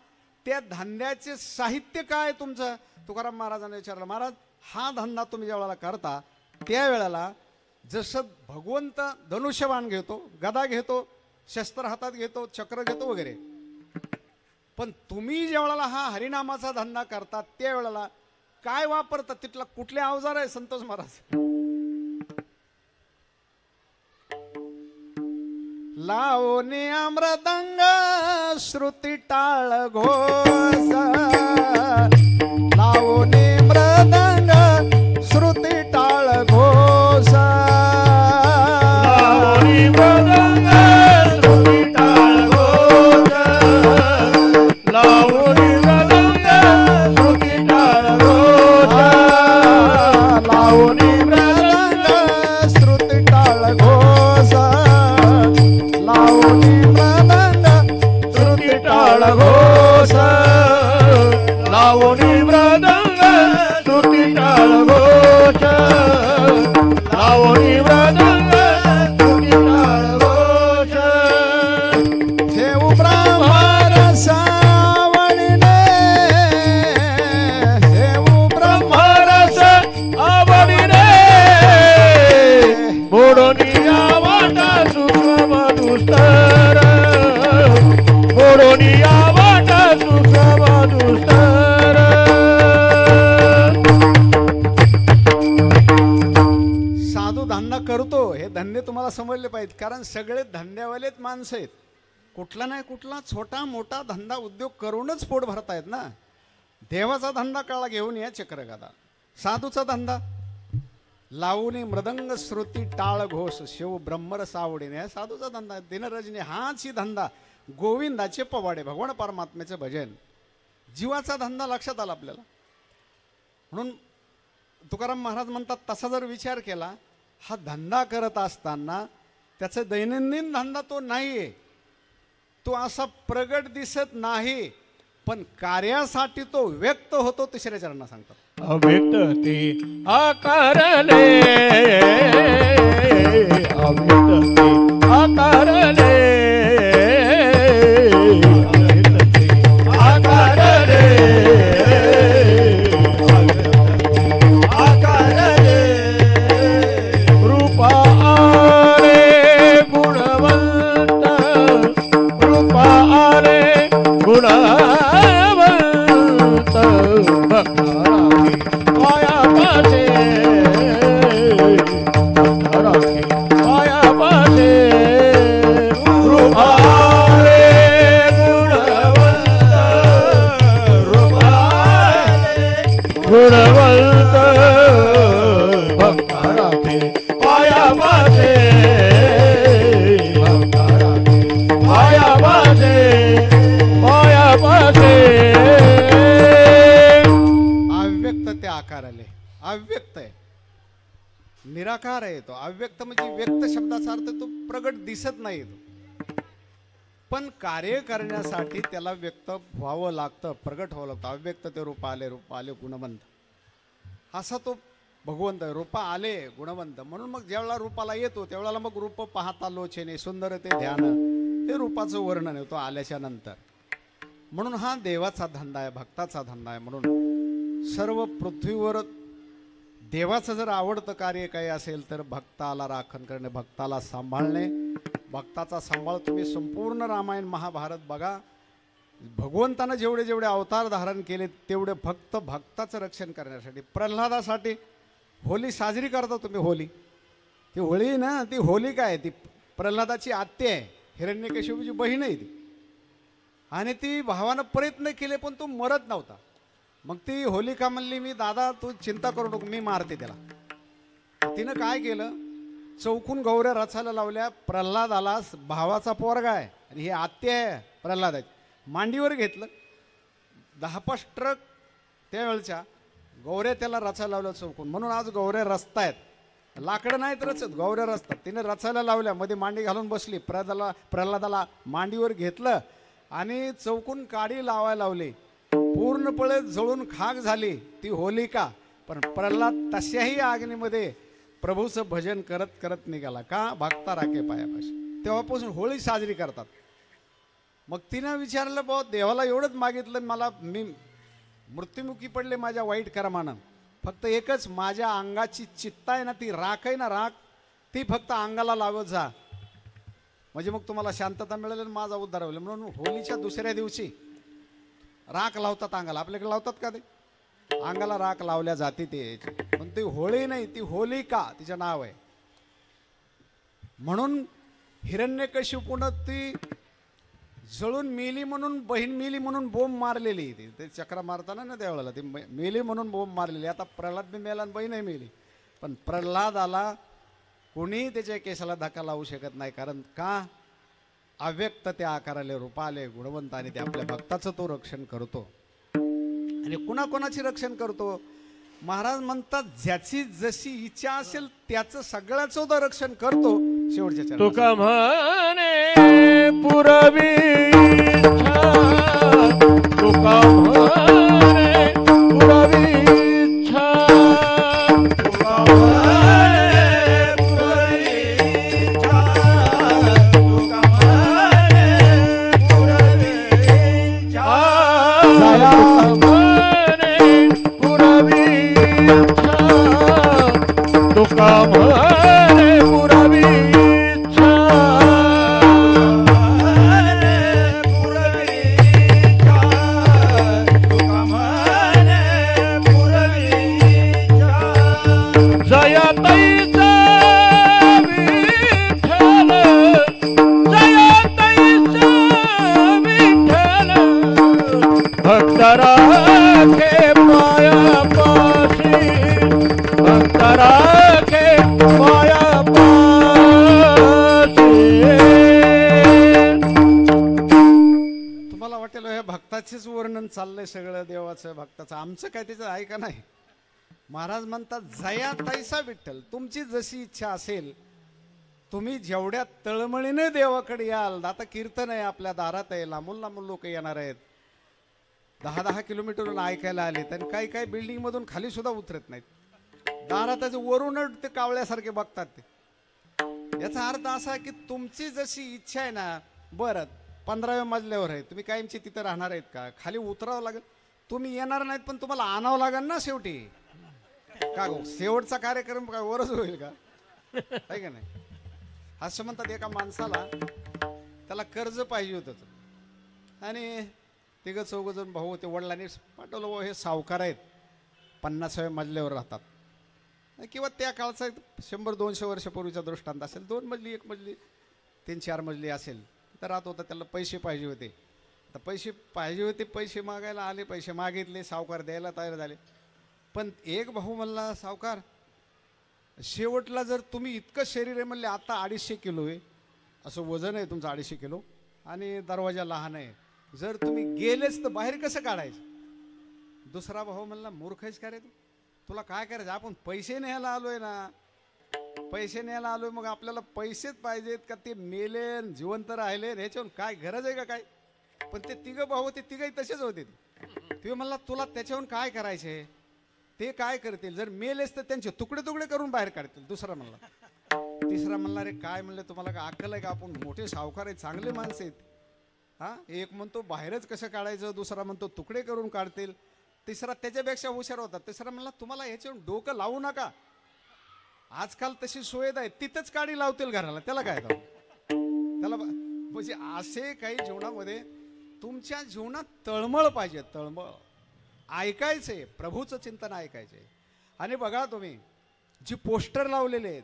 त्या धंद्याचे साहित्य काय तुमचं? तुकाराम महाराजांनी विचारलं, महाराज हा धंदा तुम्ही ज्या वेळेला करता त्यावेळेला जसं भगवंत धनुष्यबाण घेतो, गदा घेतो, शस्त्र हातात घेतो, चक्र घेतो वगैरे, पण तुम्ही ज्या वेळेला हा हरिनामाचा धंदा करता त्यावेळेला काय वापरतात? तिथला कुठले अवजार आहे संतोष महाराज? लावणी अमृदंग श्रुती टाळ घोष, लावणी मृदंग श्रुती टाळ घोष, लावणी मृदंग श्रुती टाळ घोष, लावणी मृदंग श्रुती टाळ घोष, लावणी मृदंग श्रुती टाळ घोष, लावणी मृदंग श्रुती टाळ घोष, लावणी मृदंग श्रुती टाळ घोष, लावणी मृदंग श्रुती टाळ घोष. देव ब्रह्मर सावळीने, देव ब्रह्मरस आवडीने मोडोनिया वाटा सुखम दुस्तर, मोडोनिया वाटा सुखम दुस्तर. साधू धंदा करतो हे धंदे तुम्हाला समजले पाहिजेत, कारण सगळे धंद्यावालेच माणसं आहेत. कुठला नाही कुठला छोटा मोठा धंदा उद्योग करूनच पोट भरतायत ना. देवाचा धंदा काळा घेऊन या चक्रगदा, साधूचा धंदा लावणी मृदंग श्रुती टाळ घोष, शिव ब्रह्मर सावडीने, साधूचा धंदा. दिनरजनी हाची धंदा, गोविंदाचे पवाडे, भगवान परमात्म्याचे भजन, जीवाचा धंदा. लक्षात आला आपल्याला. म्हणून तुकाराम महाराज म्हणतात तसा जर विचार केला, हा धंदा करत असताना त्याचा दैनंदिन धंदा तो नाही आहे, तो असा प्रगट दिसत नाही, पण कार्यासाठी तो व्यक्त होतो. तिसऱ्या चरणात सांगतात अव्यक्त ते आकारले, अव्यक्त ते आकारले, अव्यक्त ते आकारले, आकारले. रूपा आले गुणवंत, रूपा आले गुणवंत, भक्ताराखी पाया पासे, भक्ताराखी पाया पासे. रूपा आले गुणवंत, रूपा आले गुणवंत, भक्ताराखी पाया पासे, भक्ताराखी पाया पासे, पाया पासे. अव्यक्त ते आकार आले. अव्यक्त आहे, निराकार आहे तो. अव्यक्त म्हणजे व्यक्त शब्दाचा अर्थ तो प्रगट दिसत नाही तो, पण कार्य करण्यासाठी त्याला व्यक्त व्हावं लागतं, प्रगट व्हावं लागतं. अव्यक्त ते रूप आले गुणवंत, असा तो भगवंत आहे. रूपा आले गुणवंत, म्हणून मग ज्यावेळेला रूपाला येतो त्यावेळेला मग रूप पाहता लोचने सुंदर ते ध्यान, ते रूपाचं वर्णन आहे तो आल्याच्या नंतर. म्हणून हा देवाचा धंदा आहे, भक्ताचा धंदा आहे. म्हणून सर्व पृथ्वीवर देवाचं जर आवडतं कार्य काही असेल तर भक्ताला राखण करणे, भक्ताला सांभाळणे. भक्ताचा सांभाळ तुम्ही संपूर्ण रामायण महाभारत बघा. भगवंतानं जेवढे जेवढे अवतार धारण केले तेवढे फक्त भक्ताचं रक्षण करण्यासाठी. प्रल्हादासाठी होली साजरी करता तुम्ही. होली ती होळी ना, ती होली काय, ती प्रल्हादाची आत्या आहे, हिरण्यकशिपूची बहीण आहे ती. आणि ती भावानं प्रयत्न केले पण तो मरत नव्हता. मग ती होलिका म्हणली, मी दादा तू चिंता करू नको, मी मारते त्याला. तिनं काय केलं, चौकून गौऱ्या रचायला लावल्या. प्रल्हादाला भावाचा पोरगा आहे आणि ही आत्या आहे प्रल्हादाची, मांडीवर घेतलं. 10-5 ट्रक त्यावेळच्या गौऱ्या त्याला रचायला लावल्या चौकून. म्हणून आज गौऱ्या रचतायत. लाकडं नाहीत रचत, गौऱ्या रचतात. तिने रचायला लावल्या, मध्ये मांडी घालून बसली. प्रल्हादाला मांडीवर घेतलं आणि चौकून काडी लावायला लावली. पूर्णपणे जळून खाक झाली ती होलिका. पण प्रल्हाद तशाही अग्नीमध्ये प्रभूचं भजन करत करत निघाला. का? भक्ता राखे पायापाशी. तेव्हापासून होळी साजरी करतात. मग तिनं विचारलं, भाऊ देवाला एवढंच मागितलं, मला मी मृत्युमुखी पडले माझ्या वाईट कर्मानं, फक्त एकच, माझ्या अंगाची चित्ता आहे ना, ती राख आहे ना, राख ती फक्त अंगाला लावत जा, म्हणजे मग तुम्हाला शांतता मिळेल आणि माझा उद्धार होईल. म्हणून होळीच्या दुसऱ्या दिवशी राख लावतात अंगाला. आपल्याकडे लावतात का? ते अंगाला राख लावल्या जाते ते. पण ती होळी नाही, ती होलिका तिचं नाव आहे. म्हणून हिरण्यकशिपूनं ती जळून मेली म्हणून, बहीण मेली म्हणून बोंब मारलेली. ते चक्र मारताना ना त्यावेळेला ती मेली म्हणून बोंब मारलेली. आता प्रल्हाद बी मेला आणि बहीणही मेली. पण प्रल्हादाला कोणी त्याच्या केसाला धक्का लावू शकत नाही. कारण का? अव्यक्त त्या आकाराले रूपाले गुणवंत आणि ते आपल्या भक्ताचं तो रक्षण करतो. आणि कुणाकोणाची रक्षण करतो? महाराज म्हणतात, ज्याची जशी इच्छा असेल त्याचं सगळ्याचं तो रक्षण करतो. शेवटच्या चरणात तुका म्हणे पुरवी इच्छा, तुका म्हणे पुरवी इच्छा, तुका म्हणे पुरवी इच्छा, तुका म्हणे पुरवी इच्छा, तुका म्हणे पुरवी इच्छा, तुका म्हणे पुरवी इच्छा, तुका म्हणे पुरवी इच्छा, जया तैसा विठ्ठल, जया तैसा विठ्ठल, भक्त राखे पायापाशी, भक्त राखे पायापाशी. तुम्हाला वाटेल हे भक्ताचेच वर्णन चाललंय सगळं देवाचं भक्ताचं. आमचं काय त्याचं आहे का नाही? महाराज म्हणतात, जया तैसा विठ्ठल, तुमची जशी इच्छा असेल, तुम्ही जेवढ्या तळमळीने देवाकडे याल. आता कीर्तन आहे आपल्या दारात आहे, लांबून लांबून लोक येणार आहेत, 10-10 किलोमीटरहून ऐकायला आले. आणि काही काही बिल्डिंग मधून खाली सुद्धा उतरत नाहीत, दारात वरूनच ते कावळ्यासारखे बघतात. ते याचा अर्थ असा की तुमची जशी इच्छा आहे ना, बरं 15व्या मजल्यावर आहे, तुम्ही कायमची तिथं राहणार आहेत का? खाली उतरावं लागेल. तुम्ही येणार नाहीत पण तुम्हाला आणावं लागेल ना शेवटी. का गो, शेवटचा कार्यक्रम काय वरच होईल का? आहे का नाही? असं म्हणतात, एका माणसाला त्याला कर्ज पाहिजे होतं आणि तिघं चौघजण भाऊ होते. वडिलांनी पाठवलं, भाऊ हे सावकार आहेत, 50व्या मजल्यावर राहतात, किंवा त्या काळचा 100-200 वर्षापूर्वीचा दृष्टांत असेल, 2 मजली 1 मजली 3-4 मजली असेल तर राहत होता. त्याला पैसे पाहिजे होते. तर पैसे पाहिजे होते, पैसे मागायला आले, पैसे मागितले, सावकार द्यायला तयार झाले. पण एक भाऊ म्हणला, सावकार शेवटला जर तुम्ही इतकं शरीर आहे म्हणले, आता 250 किलो आहे, असं वजन आहे तुमचं 250 किलो, आणि दरवाजा लहान आहे, जर तुम्ही गेलेच तर बाहेर कसं काढायचं? दुसरा भाऊ म्हणला, मूर्ख आहेस का रे तू? तुला काय करायचं? आपण पैसे न्यायला आलोय ना, पैसे न्यायला आलोय, मग आपल्याला पैसेच पाहिजेत का? ते मेले जिवंत राहिले ह्याच्यावर काय गरज आहे का काय? पण ते तिघं भाऊ होते, तिघही तसेच होते. ते म्हणला, तुला त्याच्याहून काय करायचे? ते काय करतील? जर मेलेच तर त्यांचे तुकडे तुकडे करून बाहेर काढतील. दुसरा म्हणला. तिसरा म्हणला, रे काय म्हणले, तुम्हाला काय अक्कल आहे का? आपण मोठे सावकार आहेत, चांगले माणसं आहेत. हा, एक म्हणतो बाहेरच कसं काढायचं, दुसरा म्हणतो तुकडे करून काढतील, तिसरा त्याच्यापेक्षा हुशार होता. तिसरा म्हणला, तुम्हाला ह्याच्यावर डोकं लावू नका, आजकाल तशी सोय आहे, तिथंच काडी लावतील घराला, त्याला काय त्याला. म्हणजे असे काही जीवनामध्ये तुमच्या जीवनात तळमळ पाहिजे, तळमळ. ऐकायचंय, प्रभूचं चिंतन ऐकायचंय. आणि बघा तुम्ही, जी पोस्टर लावलेले आहेत,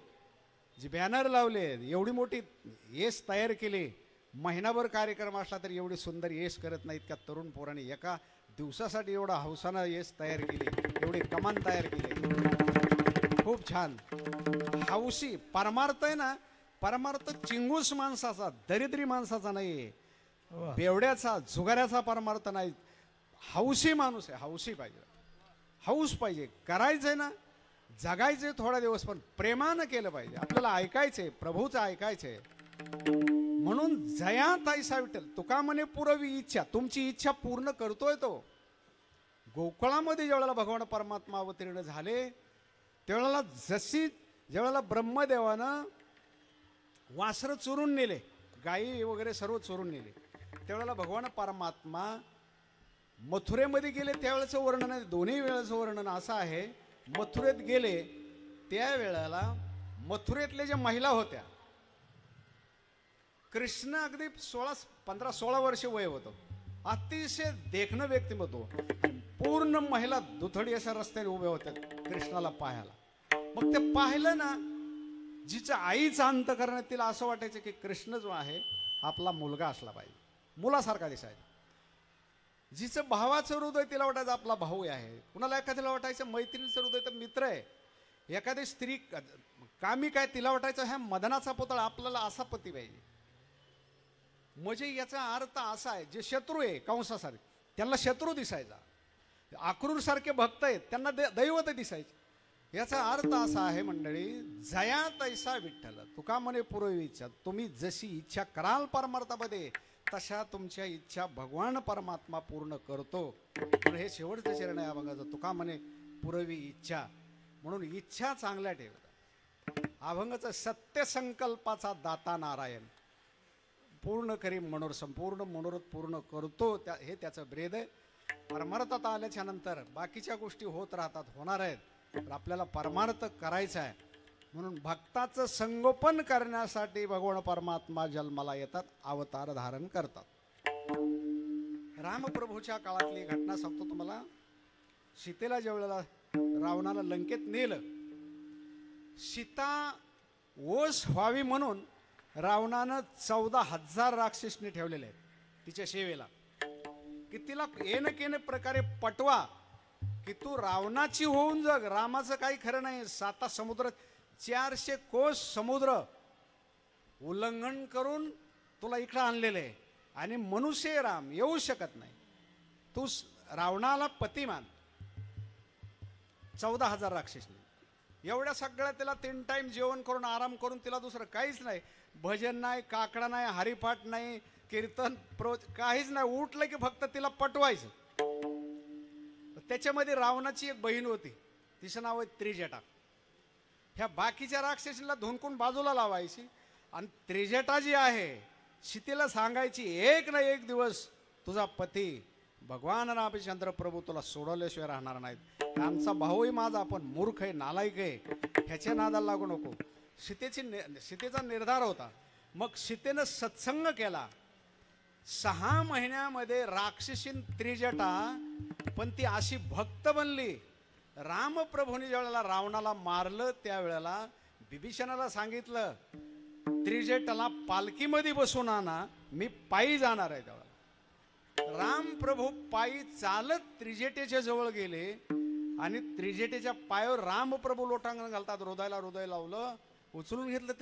जी बॅनर लावले आहेत, एवढी मोठी येस तयार केली, महिनाभर कार्यक्रम असला तरी एवढी सुंदर येस करत नाहीत का तरुण पोरांनी? एका दिवसासाठी एवढा हौसानं येस तयार केली, एवढी कमान तयार केली, खूप छान. हौशी परमार्थ आहे ना, परमार्थ चिंगूस माणसाचा, दरिद्री माणसाचा नाही, बेवड्याचा जुगाऱ्याचा परमार्थ नाही. हौशी माणूस आहे, हौशी पाहिजे, हौस पाहिजे, करायचंय ना, जगायचे थोडा दिवस, पण प्रेमानं केलं पाहिजे. आपल्याला ऐकायचंय, प्रभूचं ऐकायचंय. म्हणून जया ताईसा विठ्ठल, तुका म्हणे पुरवी इच्छा, तुमची इच्छा पूर्ण करतोय तो. गोकुळामध्ये ज्यावेळेला भगवान परमात्मा अवतीर्ण झाले, त्यावेळेला ज्यावेळेला ब्रह्मदेवानं वासरं चोरून नेले, गायी वगैरे सर्व चोरून नेले, त्यावेळेला भगवान परमात्मा मथुरेमध्ये गेले. त्यावेळेचं वर्णन आहे, दोन्ही वेळेचं वर्णन असं आहे. मथुरेत गेले त्यावेळेला मथुरेतल्या ज्या महिला होत्या, कृष्ण अगदी 15-16 वर्ष वय होतं, अतिशय देखणं व्यक्तिमत्व, पूर्ण महिला दुथडी अशा रस्त्याने उभ्या होत्या कृष्णाला पाहायला. मग ते पाहिलं ना, जिच्या आईचा अंत करण्यात तिला असं वाटायचं की कृष्ण जो आहे आपला मुलगा असला पाहिजे, मुलासारखा दिसायचा. जिचं भावाचं हृदय तिला वाटायचं आपला भाऊ आहे. कुणाला एखाद्याला वाटायचं मैत्रिणीचं हृदय तर मित्र आहे. एखादी स्त्री कामी काय, तिला वाटायचं ह्या मदनाचा पुतळा आपल्याला असा पती पाहिजे. म्हणजे याचा अर्थ असा आहे, जे शत्रू आहे कंसासारखे त्यांना शत्रू दिसायचा, आक्रूरसारखे भक्त आहेत त्यांना दैवत दिसायचे. याचा अर्थ असा आहे मंडळी, जया तैसा विठ्ठल तुका म्हणे पुरवी इच्छा, तुम्ही जशी इच्छा कराल परमार्थामध्ये तशा तुमच्या इच्छा भगवान परमात्मा पूर्ण करतो. हे शेवटचं चरण आहे अभंगाचं, तुका म्हणे पुरवी इच्छा. म्हणून इच्छा चांगल्या ठेवतात. अभंगाचं सत्यसंकल्पाचा दाता नारायण, पूर्ण करी मनोर, संपूर्ण मनोरथ पूर्ण करतो, हे त्याचं ब्रेद आहे. परमार्थात आल्याच्या नंतर बाकीच्या गोष्टी होत राहतात, होणार आहेत, तर आपल्याला परमार्थ करायचा आहे. म्हणून भक्ताचं संगोपन करण्यासाठी भगवान परमात्मा जन्माला येतात, अवतार धारण करतात. रामप्रभूच्या काळातली घटना सांगतो तुम्हाला. सीतेला ज्यावेळेला रावणाला लंकेत नेलं, सीता ओस व्हावी म्हणून रावणानं 14,000 राक्षसनी ठेवलेले आहेत तिच्या सेवेला, की तिला येणं प्रकारे पटवा की तू रावणाची होऊन जग. रामाचं काही खरं नाही. 7 समुद्र 400 कोस समुद्र उल्लंघन करून तुला इकडं आणलेलं आहे, आणि मनुष्य राम येऊ शकत नाही. तू रावणाला पती मान. 14,000 राक्षसनी एवढ्या सगळ्या तिला 3 टाइम जेवण करून आराम करून, तिला दुसरं काहीच नाही, भजन नाही, काकडा नाही, हरिपाठ नाही, कीर्तन काहीच नाही. उठलं की फक्त तिला पटवायचं. त्याच्यामध्ये रावणाची एक बहीण होती, तिचं नाव आहे त्रिजटा. ह्या बाकीच्या राक्षसीला धुंकून बाजूला लावायची, आणि त्रिजटा जी आहे सीतेला सांगायची, एक ना एक दिवस तुझा पती भगवान रामचंद्र प्रभू तुला सोडवल्याशिवाय राहणार नाहीत. आमचा भाऊही माझा आपण मूर्ख आहे, नालायक आहे, ह्याच्या नादाला लागू नको. सीतेचा निर्धार होता. मग सीतेनं सत्संग केला. 6 महिन्यामध्ये राक्षसीन त्रिजटा, पण ती अशी भक्त बनली. रामप्रभूने ज्यावेळेला रावणाला मारलं त्यावेळेला बिभीषणाला सांगितलं, त्रिजटाला पालखीमध्ये बसून आणा, मी पायी जाणार आहे. त्यावेळेला रामप्रभू पायी चालत त्रिजटेच्या जवळ गेले, आणि त्रिजटेच्या पायावर रामप्रभू लोटांगण घालतात, हृदय लावलं, उचलून घेतलं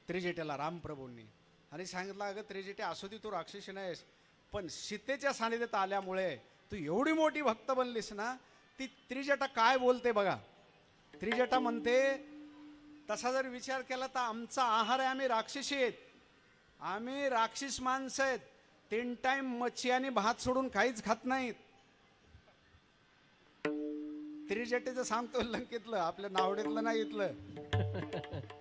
त्रिजटेला रामप्रभूंनी, आणि सांगितलं, अगं त्रिजटे असू दे, तू राक्षसी नाहीस, पण सीतेच्या सानिध्यात आल्यामुळे तू एवढी मोठी भक्त बनलीस ना. ती त्रिजटा काय बोलते बघा. त्रिजटा म्हणते, तसा जर विचार केला तर आमचा आहार आहे, आम्ही राक्षसी आहेत, आम्ही राक्षस माणसं आहेत, 3 टाइम मच्छी आणि भात सोडून काहीच खात नाहीत. त्रिजटेचं सांगतो लंकेतलं, आपल्या नावडेतलं नाही इथलं.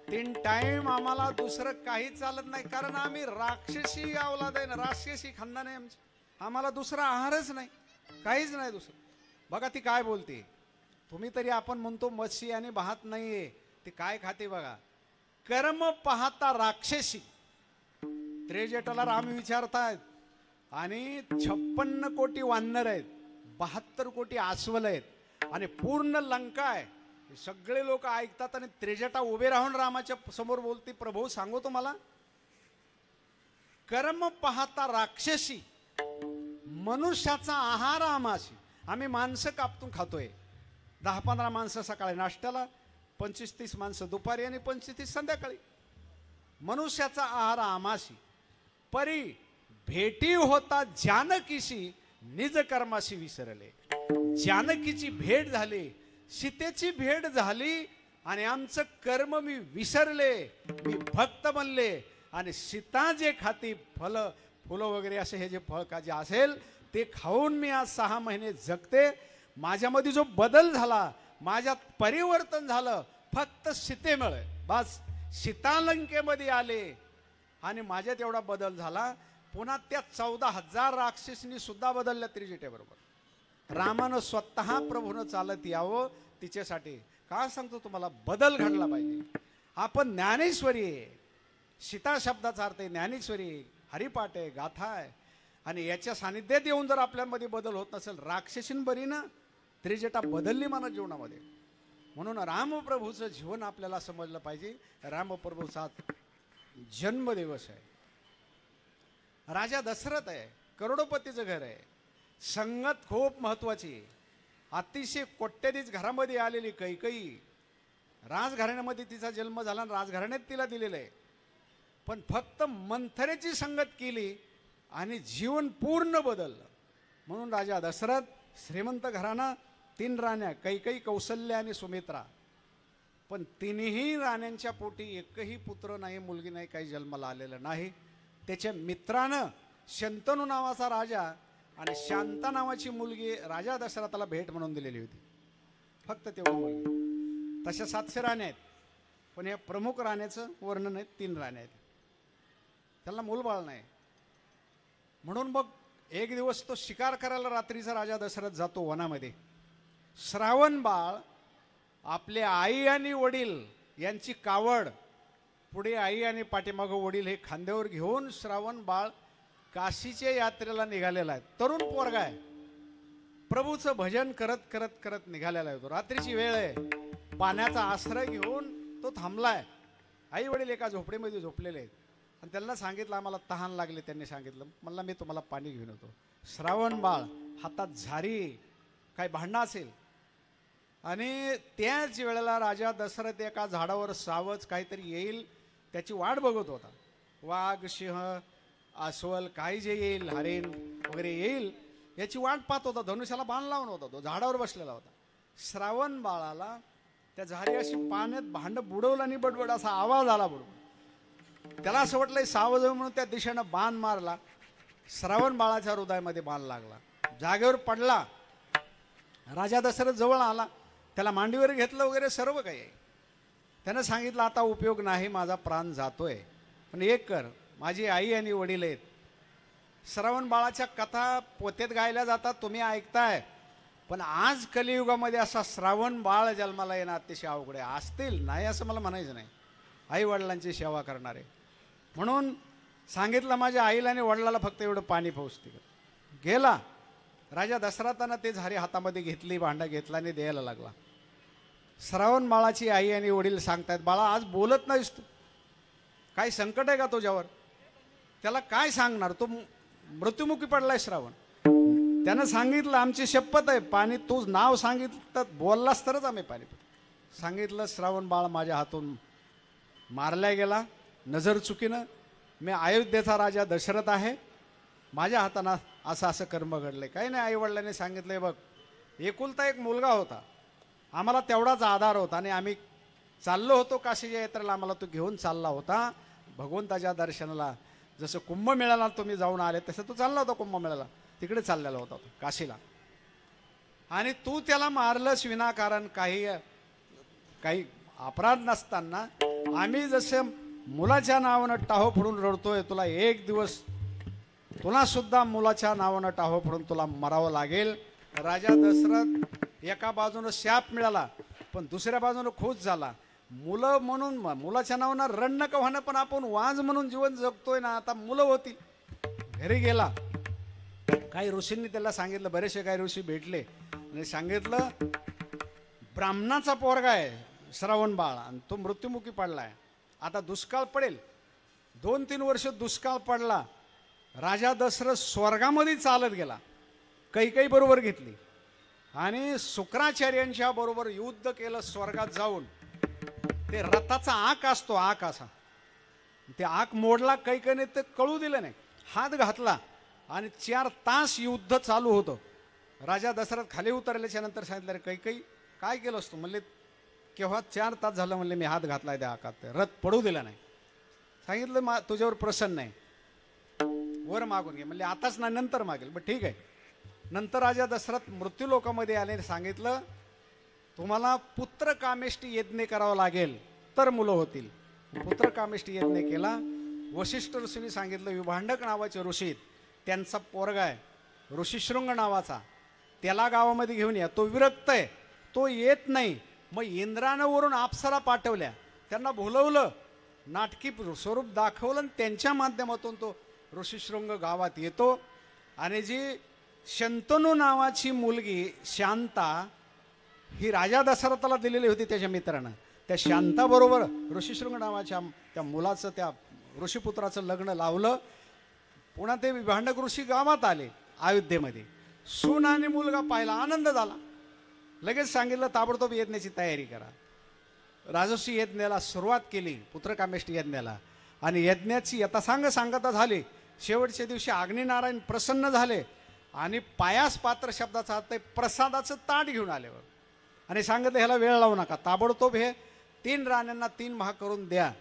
3 टाइम आम्हाला दुसरं काही चालत नाही, कारण आम्ही राक्षसी अवलाद आहे ना, राक्षसी खानदान आहे आमची, आम्हाला दुसरा आहारच नाही, काहीच नाही दुसरं. बघा ती काय बोलते. तुम्ही तरी आपण म्हणतो मच्छी आणि भात नाहीये, ती काय खाते बघा. कर्म पाहता राक्षसी. त्रिजटाला राम विचारतायत, आणि 56 कोटी वानर आहेत, 72 कोटी अस्वल आहेत, आणि पूर्ण लंका आहे. सगळे लोक ऐकतात, आणि त्रिजटा उभे राहून रामाच्या समोर बोलते, प्रभू सांगू तुम्हाला, कर्म पाहता राक्षसी, मनुष्याचा आहार आमाशी. आम्ही माणसं कापतून खातोय, 10-15 माणसं सकाळी नाश्त्याला, 25-30 माणसं दुपारी, आणि 25-30 संध्याकाळी. मनुष्याचा आहार आमाशी, परी भेटी होता जानकीशी, निज कर्माशी विसरले. जानकीची भेट झाली, सीतेची भेट झाली आणि आमचं कर्म मी विसरले, मी भक्त बनले आणि सीता जे खाती फुलं वगैरे असे हे जे फळ का जे असेल ते खाऊन मी आज 6 महिने जगते. माझ्यामध्ये जो बदल झाला, माझ्यात परिवर्तन झालं फक्त सीतेमुळे. बस सीतालंकेमध्ये आले आणि माझ्यात एवढा बदल झाला. पुन्हा त्या 14,000 राक्षसींनी सुद्धा बदलल्या त्रिजटेबरोबर. रामानं स्वतः प्रभूनं चालत यावं तिच्यासाठी. का सांगतो तुम्हाला, बदल घडला पाहिजे. आपण ज्ञानेश्वरी आहे, सीता शब्दाचा अर्थ आहे ज्ञानेश्वरी, हरिपाठ आहे, गाथा आहे. आणि याच्या सानिध्यात येऊन जर आपल्यामध्ये बदल होत नसेल, राक्षसीन बरी ना त्रिजटा बदलली मानव जीवनामध्ये. म्हणून रामप्रभूचं जीवन आपल्याला समजलं पाहिजे. रामप्रभूचा जन्मदिवस आहे. राजा दशरथ आहे, करोडोपतीचं घर आहे. संगत खूप महत्वाची आहे. अतिशय कोट्यधीश घरामध्ये आलेली कैकेयी, राजघराण्यामध्ये तिचा जन्म झाला आणि राजघराण्यात तिला दिलेलं आहे. पण फक्त मंथरेची संगत केली आणि जीवन पूर्ण बदललं. म्हणून राजा दशरथ, श्रीमंत घराणा, 3 राण्या कैकेयी, कौसल्य आणि सुमित्रा. पण तिन्ही राण्यांच्या पोटी एकही पुत्र नाही, मुलगी नाही, काही जन्माला आलेलं नाही. त्याच्या मित्रानं शंतनू नावाचा राजा आणि शांता नावाची मुलगी राजा दशरथाला भेट म्हणून दिलेली होती. फक्त तेवढी मुलगी. तशा 700 राण्या आहेत, पण या प्रमुख राण्याचं वर्णन आहे 3 राण्या आहेत. त्याला मूलबाळ नाही. म्हणून मग एक दिवस तो शिकार करायला रात्रीचा राजा दशरथ जातो वनामध्ये. श्रावण बाळ आपले आई आणि वडील यांची कावड, पुढे आई आणि पाठीमागं वडील, हे खांद्यावर घेऊन श्रावण बाळ काशीच्या यात्रेला निघालेला आहे. तरुण पोरगा आहे. प्रभूचं भजन करत करत करत निघालेला आहे. तो रात्रीची वेळ आहे. पाण्याचा आश्रय घेऊन तो थांबलाय. आई वडील एका झोपडीमध्ये झोपलेले आहेत आणि त्यांना सांगितलं आम्हाला तहान लागली. त्यांनी सांगितलं मला मी तुम्हाला पाणी घेऊन येतो. श्रावण बाळ हातात झारी, काय भांडणं असेल. आणि त्याच वेळेला राजा दशरथ एका झाडावर सावज काहीतरी येईल त्याची वाट बघत होता. वाघ, सिंह, अस्वल काही जे येईल, हरिण वगैरे येईल याची वाट पाहत होता. धनुष्याला बाण लावून होता. तो झाडावर बसलेला होता. श्रावण बाळाला त्या झारी अशी पाण्यात भांड बुडवलं आणि बडबड असा आवाज आला. बरोबर त्याला असं वाटलंय सावज म्हणून त्या दिशेनं बाण मारला. श्रावण बाळाच्या हृदयामध्ये बाण लागला. जागेवर पडला. राजा दशरथ जवळ आला. त्याला मांडीवर घेतलं वगैरे सर्व काही आहे. त्यानं सांगितलं आता उपयोग नाही, माझा प्राण जातोय. पण एक कर, माझी आई आणि वडील आहेत. श्रावण बाळाच्या कथा पोत्यात गायल्या जातात, तुम्ही ऐकताय. पण आज कलियुगामध्ये असा श्रावण बाळ जन्माला येणं अतिशय अवघड आहे. असतील नाही असं मला म्हणायचं नाही. आई वडिलांची सेवा करणारे. म्हणून सांगितलं माझ्या आईला आणि वडिलाला फक्त एवढं पाणी पोहोचते. गेला. राजा दशरथानं ते झारी हातामध्ये घेतली, भांडा घेतला आणि द्यायला लागला. श्रावण बाळाची आई आणि वडील सांगतायत बाळा आज बोलत नाहीस तू, काय संकट आहे का तुझ्यावर? त्याला काय सांगणार, तो मृत्युमुखी पडलाय श्रावण. त्यानं सांगितलं आमची शपथ आहे, पाणी तू नाव सांगितलं बोललास तरच आम्ही पाणी पितो. सांगितलं श्रावण बाळ माझ्या हातून मारल्या गेला नजर चुकीनं. मी अयोध्येचा राजा दशरथ आहे, माझ्या हातानं असं असं कर्म घडलंय. काही नाही, आईवडिलांनी सांगितलंय बघ एकुलता एक मुलगा होता, आम्हाला तेवढाच आधार होता आणि आम्ही चाललो होतो काशीच्या यात्रेला, आम्हाला तो घेऊन चालला होता भगवंताच्या दर्शनाला. जसं कुंभमेळ्याला तुम्ही जाऊन आले तसं तो चालला होता कुंभमेळ्याला, तिकडे चाललेला होता तो काशीला. आणि तू त्याला मारलंस विनाकारण, काही अपराध नसताना. आम्ही जसं मुलाच्या नावानं टाहो फोडून रडतोय, तुला एक दिवस तुला सुद्धा मुलाच्या नावानं टाहो फोडून तुला मरावं लागेल. राजा दशरथ एका बाजूनं शाप मिळाला पण दुसऱ्या बाजूनं खुश झाला. मुलं म्हणून मुलाच्या नावानं रण नका होणं, पण आपण वाज म्हणून जीवन जगतोय ना, आता मुलं होती. घरी गेला, काही ऋषींनी त्याला सांगितलं, बरेचसे काही ऋषी भेटले आणि सांगितलं ब्राह्मणाचा पोरगा आहे श्रावण बाळ आणि तो मृत्युमुखी पडलाय, आता दुष्काळ पडेल. 2-3 वर्ष दुष्काळ पडला. राजा दशरथ स्वर्गामध्ये चालत गेला, कैकेयी बरोबर घेतली आणि शुक्राचार्यांच्या बरोबर युद्ध केलं. स्वर्गात जाऊन ते रथाचा आक असतो, आक असा, ते आक मोडला. कैकेयीने ते कळू दिलं नाही, हात घातला आणि 4 तास युद्ध चालू होतं. राजा दशरथ खाली उतरल्याच्या नंतर सांगितलं कैकेयी काय केलं असतो म्हणले केव्हा 4 तास झालं म्हणले मी हात घातलाय त्या आकात रथ पडू दिला नाही. सांगितलं तुझ्यावर प्रसन्न आहे, वर मागून घे. म्हणले आताच नाही नंतर मागेल. बरं ठीक आहे. नंतर राजा दशरथ मृत्यूलोकामध्ये आले, सांगितलं तुम्हाला पुत्र कामेष्टी यज्ञ करावा लागेल तर मुलं होतील. पुत्र कामेष्टी यज्ञ केला. वशिष्ठ ऋषींनी सांगितलं विभांडक नावाचे ऋषी त्यांचा पोरगा आहे ऋषीशृंग नावाचा, त्याला गावामध्ये घेऊन या. तो विरक्त आहे, तो येत नाही. मग इंद्रानं वरून अप्सरा पाठवल्या, त्यांना बोलवलं, नाटकी स्वरूप दाखवलं आणि त्यांच्या माध्यमातून तो ऋषीशृंग गावात येतो. आणि जी शंतनू नावाची मुलगी शांता ही राजा दशरथाला दिलेली होती त्याच्या मित्रानं, त्या शांताबरोबर ऋषीशृंग नावाच्या त्या मुलाचं त्या ऋषीपुत्राचं लग्न लावलं. पुन्हा ते विभांडक ऋषी गावात आले अयोध्येमध्ये. सून आणि मुलगा पाहिला, आनंद झाला. लगेच सांगितलं ताबडतोब यज्ञाची तयारी करा. राजर्षी यज्ञाला सुरुवात केली, पुत्रकामेष्टी यज्ञाला. आणि यज्ञाची यथासांग सांगता झाली. शेवटच्या दिवशी अग्निनारायण प्रसन्न झाले आणि पायास पात्र शब्दाचा अर्थ प्रसादाचं ताट घेऊन आल्यावर आणि सांगितलं ह्याला वेळ लावू नका, ताबडतोब हे 3 राण्यांना 3 भाग करून द्या.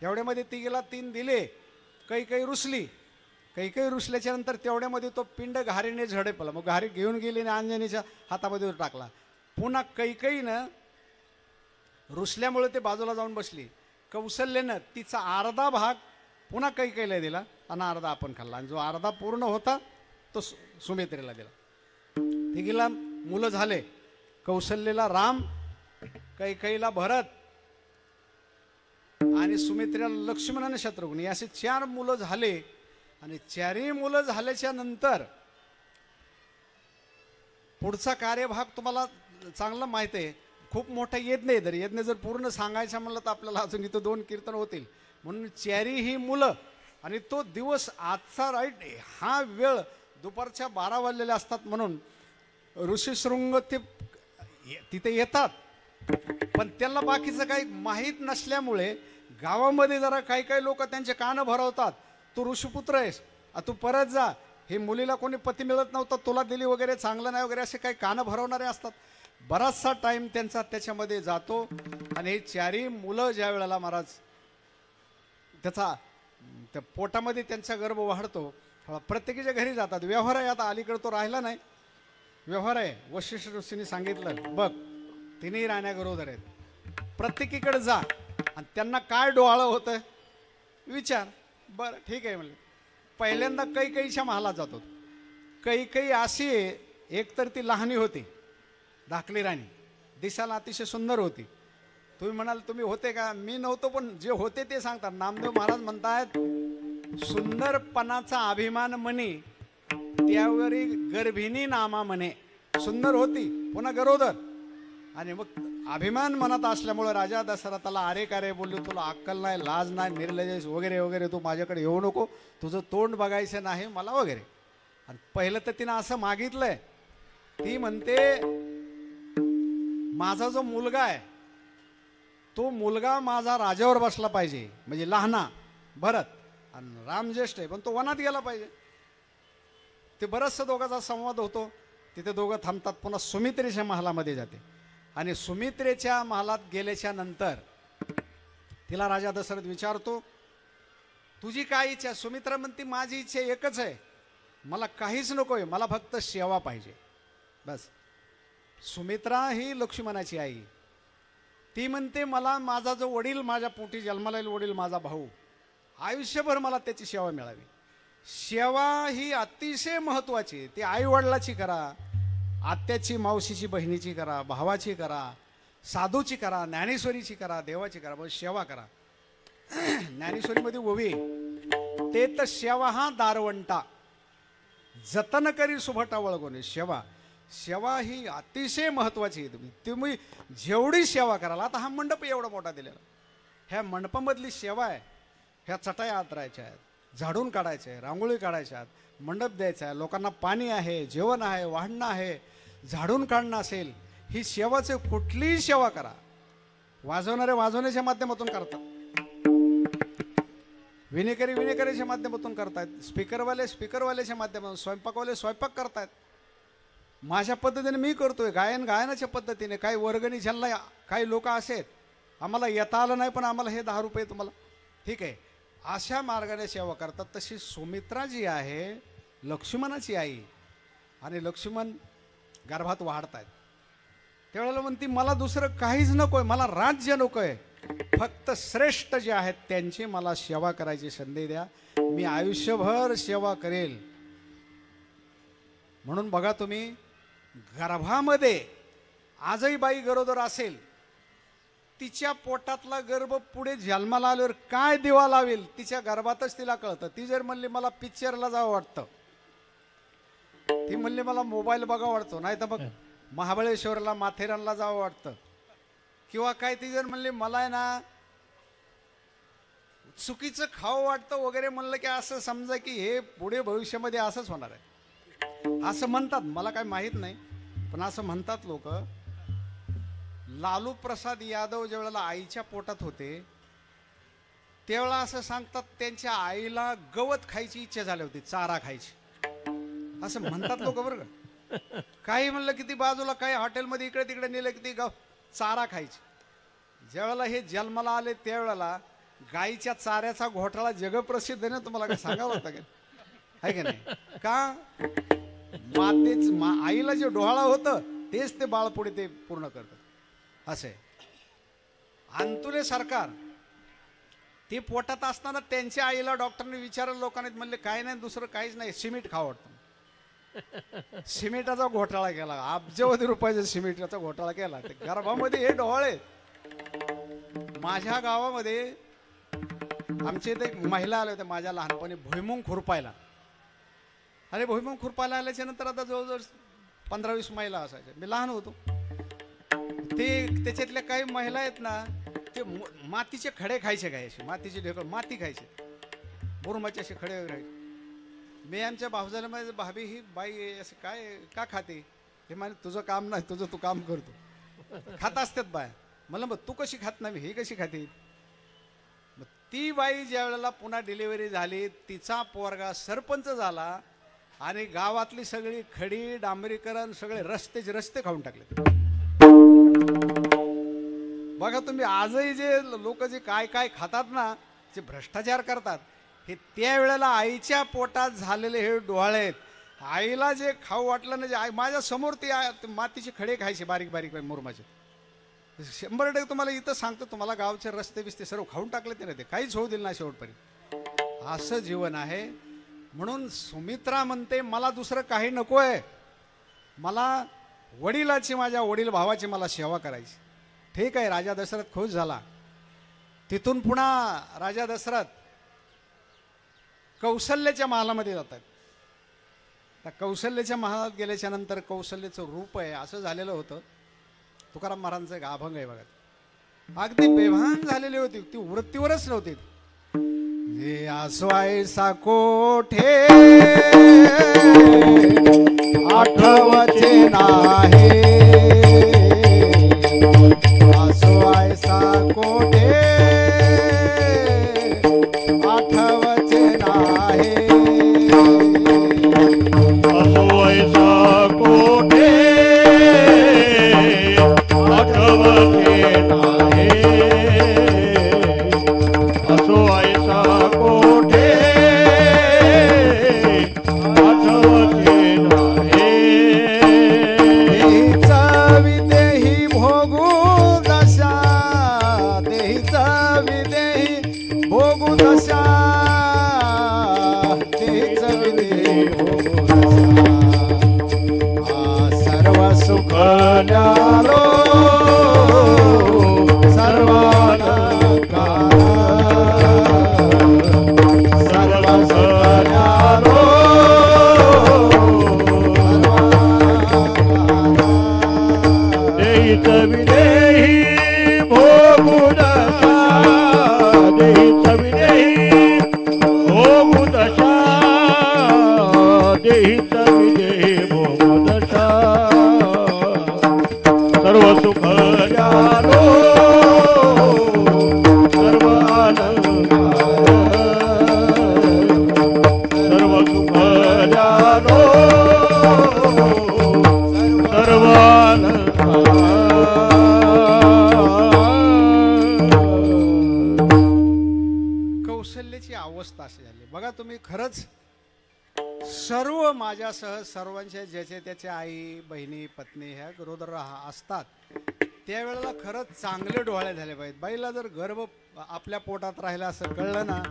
एवढ्यामध्ये तिघीला 3 दिले. काही रुसली. काही रुसल्याच्या नंतर तेवढ्यामध्ये तो पिंड घारीने झडपला. मग घारी घेऊन गेली आणि अंजनीच्या हातामध्ये टाकला. पुन्हा कैकईनं रुसल्यामुळे ते बाजूला जाऊन बसली. कौशल्यानं तिचा अर्धा भाग पुन्हा कैकईला दिला आणि अर्धा आपण खाल्ला. आणि जो अर्धा पूर्ण होता तो सुमित्रेला दिला. तिघीला मुलं झाले. कौशल्याला राम, कैकईला भरत आणि सुमित्रेला लक्ष्मण आणि शत्रुघ्न, असे 4 मुलं झाले. आणि 4ही मुलं झाल्याच्या नंतर पुढचा कार्यभाग तुम्हाला चांगला माहिती आहे. खूप मोठा यज्ञ आहे. यज्ञ जर पूर्ण सांगायचा म्हणलं तर आपल्याला अजून इथं 2 कीर्तन होतील. म्हणून 4ही मुलं आणि तो दिवस आजचा राईट हा वेळ दुपारच्या 12 वाजलेल्या असतात. म्हणून ऋषीशृंग ते तिथे येतात, पण त्यांना बाकीचं काही माहीत नसल्यामुळे गावामध्ये जरा काही लोक त्यांचे कानं भरवतात. तू ऋषीपुत्र आहेस, तू परत जा, हे मुलीला कोणी पती मिळत नव्हतं, तुला दिली वगैरे, चांगलं नाही वगैरे, असे काही कानं भरवणारे असतात. बराचसा टाईम त्यांचा त्याच्यामध्ये जातो. आणि हे 4ही मुलं ज्या वेळेला महाराज त्याचा त्या पोटामध्ये त्यांचा गर्भ वाढतो, प्रत्येकीच्या घरी जातात. व्यवहार आहे, आता अलीकडे तो राहिला नाही, व्यवहार आहे. वशिष्ठ ऋषींनी सांगितलं बघ 3ही राण्या गरोदर आहेत, प्रत्येकीकडे जा आणि त्यांना काय डोहाळं होतं विचार. बरं ठीक आहे म्हणले. पहिल्यांदा कैकईच्या महालात जातो. कैकई अशी एक तर ती लहानी होती, धाकली राणी, दिसायला अतिशय सुंदर होती. तुम्ही म्हणाल तुम्ही होते का? मी नव्हतो, पण जे होते ते सांगतात. नामदेव महाराज म्हणतायत सुंदरपणाचा अभिमान म्हणे त्यावरी गर्भिणी नामा म्हणे. सुंदर होती, पुन्हा गरोदर. आणि मग अभिमान मनात असल्यामुळे राजा दशरथाला अरे का रे बोललो, तुला अक्कल नाही, लाज नाही, निर्लज वगैरे वगैरे, तू माझ्याकडे येऊ नको, तुझं तोंड बघायचं नाही मला वगैरे. आणि पहिलं तर तिनं असं मागितलंय, ती म्हणते माझा जो मुलगा आहे तो मुलगा माझा राजावर बसला पाहिजे, म्हणजे लहाना भरत, आणि राम ज्येष्ठ आहे पण तो वनात गेला पाहिजे. ते बरचसं दोघांचा संवाद होतो. तिथे दोघं थांबतात. पुन्हा सुमित्रेच्या महालामध्ये जाते. आणि सुमित्रेच्या महालात गेल्याच्या नंतर तिला राजा दशरथ विचारतो तुझी काय इच्छा? सुमित्रा म्हणते माझी इच्छा एकच आहे, मला काहीच नकोय, मला फक्त सेवा पाहिजे बस. सुमित्रा ही लक्ष्मणाची आई. ती म्हणते मला माझा जो वडील, माझ्या पोटी जन्माला येईल वडील, माझा भाऊ, आयुष्यभर मला त्याची सेवा मिळावी. सेवा ही अतिशय महत्त्वाची. ती आई वडिलाची करा, आत्याची, मावशीची, बहिणीची करा, भावाची करा, साधूची करा, ज्ञानेश्वरीची करा, देवाची करा, पण सेवा करा. ज्ञानेश्वरीमध्ये ओवी ते तर सेवा हा दारवंटा जतन करी सुभटा वळगोने. सेवा सेवा ही अतिशय महत्त्वाची आहे. तुम्ही जेवढी सेवा कराल, आता हा मंडप एवढा मोठा दिलेला, ह्या मंडपामधली सेवा आहे. ह्या चटाया आतरायच्या आहेत, झाडून काढायचे आहे, रांगोळी काढायच्या आहेत, मंडप द्यायचा आहे, लोकांना पाणी आहे, जेवण आहे, वाढणं आहे, झाडून काढणं असेल, ही सेवाचे कुठलीही सेवा करा. वाजवणारे वाजवण्याच्या माध्यमातून करतात, विणेकरीच्या माध्यमातून करतायत, स्पीकरवाल्याच्या माध्यमातून, स्वयंपाकवाले स्वयंपाक करतायत. माझ्या पद्धतीने मी करतोय, गायनाच्या पद्धतीने. काही वर्गणी ज्यांना, काही लोक असे आहेत आम्हाला येता आलं नाही पण आम्हाला हे 10 रुपये तुम्हाला, ठीक आहे, अशा मार्गाने सेवा करतात. तशी सुमित्रा जी आहे लक्ष्मणाची आई, आणि लक्ष्मण गर्भात वाढतायत, त्यावेळेला म्हणती मला दुसरं काहीच नकोय, मला राज्य नकोय, फक्त श्रेष्ठ जे आहेत त्यांची मला सेवा करायची संधी द्या, मी आयुष्यभर सेवा करेल. म्हणून बघा तुम्ही, गर्भामध्ये आजही बाई गरोदर असेल, तिच्या पोटातला गर्भ पुढे जन्माला आल्यावर काय दिवा लावेल तिच्या गर्भातच तिला कळतं. ती जर म्हणली मला पिक्चरला जावं वाटतं, ती म्हणली मला मोबाईल बघावं वाटतो, नाही तर मग महाबळेश्वरला माथेरानला जावं वाटतं, किंवा काय ती जर म्हणली मला आहे ना चुकीचं खावं वाटतं वगैरे, म्हणलं की असं समजा की हे पुढे भविष्यामध्ये असंच होणार आहे, असं म्हणतात. मला काय माहीत नाही पण असं म्हणतात लोक. लालू प्रसाद यादव ज्यावेळेला आईच्या पोटात होते त्यावेळेला असं सांगतात त्यांच्या आईला गवत खायची इच्छा झाली होती, चारा खायची, असं म्हणतात लोक बरं का. काही म्हणलं की ती बाजूला काही हॉटेलमध्ये इकडे तिकडे नेलं की ती चारा खायची. ज्यावेळेला हे जन्माला आले त्यावेळेला गाईच्या चाऱ्याचा घोटाळा जगप्रसिद्ध आहे ना, तुम्हाला काय सांगावं लागतं का, आहे की नाही? का आईला जे डोहाळा होतं तेच ते बाळ पुढे ते पूर्ण करतात, असे. अंतुले सरकार ते पोटात असताना त्यांच्या आईला डॉक्टरने विचारलं, लोकांनी म्हणले काय नाही, दुसरं काहीच नाही, सिमेंट खावं वाटतं. सिमेंटाचा घोटाळा केला, अब्जावधी रुपयाचा सिमेंटाचा घोटाळा केला, ते गर्भामध्ये हे डोहाळे. माझ्या गावामध्ये आमच्या इथे एक महिला आल्या होत्या माझ्या लहानपणी भुईमुंग खुरपायला, आणि भुईमुंग खुरपायला आल्याच्या नंतर आता जवळजवळ 15-20 महिला असायच्या, मी लहान होतो. ते त्याच्यातल्या काही महिला आहेत ना, ते मातीचे खडे खायचे, काय असे मातीचे ढेकळ, माती खायचे, मुरुमाचे असे खडे वगैरे. मी आमच्या भाऊजाला माझ्या भाभी ही बाई असं काय का खाते, ते म्हणे तुझं काम नाही, तुझं तू काम करतो, खात असतात बाया. मला मग तू कशी खात नाही, ही कशी खाते. मग ती बाई ज्या वेळेला पुन्हा डिलिव्हरी झाली, तिचा पोरगा सरपंच झाला आणि गावातली सगळी खडी डांबरीकरण सगळे रस्ते खाऊन टाकले. बघा तुम्ही, आजही जे लोक जे काय खातात ना, जे भ्रष्टाचार करतात, हे त्यावेळेला आईच्या पोटात झालेले हे डोहाळे आहेत. आईला जे खाऊ वाटलं ना, जे आई माझ्या समोर ते मातीचे खडे खायचे, बारीक बारीक मुरमाचे. 100% तुम्हाला इथं सांगतो, तुम्हाला गावचे रस्ते बिस्ते सर्व खाऊन टाकले ते, नाही ते काहीच होऊ दिलं ना शेवटपर्यंत. असं जीवन आहे. म्हणून सुमित्रा म्हणते मला दुसरं काही नको आहे, मला वडिलाची, माझ्या वडील भावाची मला सेवा करायची. ठीक आहे, राजा दशरथ खुश झाला. तिथून पुन्हा राजा दशरथ कौशल्याच्या महालामध्ये जातात. त्या कौशल्याच्या महालात गेल्याच्या नंतर कौशल्याचं रूप आहे असं झालेलं होतं. तुकाराम महाराजांचं एक अभंग आहे बघा, अगदी बेभान झालेली होती, ती वृत्तीवरच नव्हती. हे आसवायसा कोठे आठवचे नाही, आसवायसा कोठे आठवचे नाही, आसवायसा कोठे आठवते नाही, आसवायसा कोठे आठवते नाही. देहीचा विदेही भोगू दशा, देहीचा विदेही भोगू दशा, देहीचा विदेही भोगू दशा. सर्व सुख न्यारो सर्वालंकार, सर्व सुख न्यारो देहित विदेही भोगू दशा, देहित विदेही भोगू दशा, देहित विदेही भोगू दशा. सर्व सुख न्यारो सर्व अलंकार, सर्व सुख न्यारो सर्व माझ्यासह सर्वांच्या ज्याचे त्याचे आई बहिणी पत्नी ह्या गरोदर असतात त्यावेळेला खरंच चांगले डोळे झाले पाहिजेत. बाईला जर गर्भ आपल्या पोटात राहिला असं कळलं ना,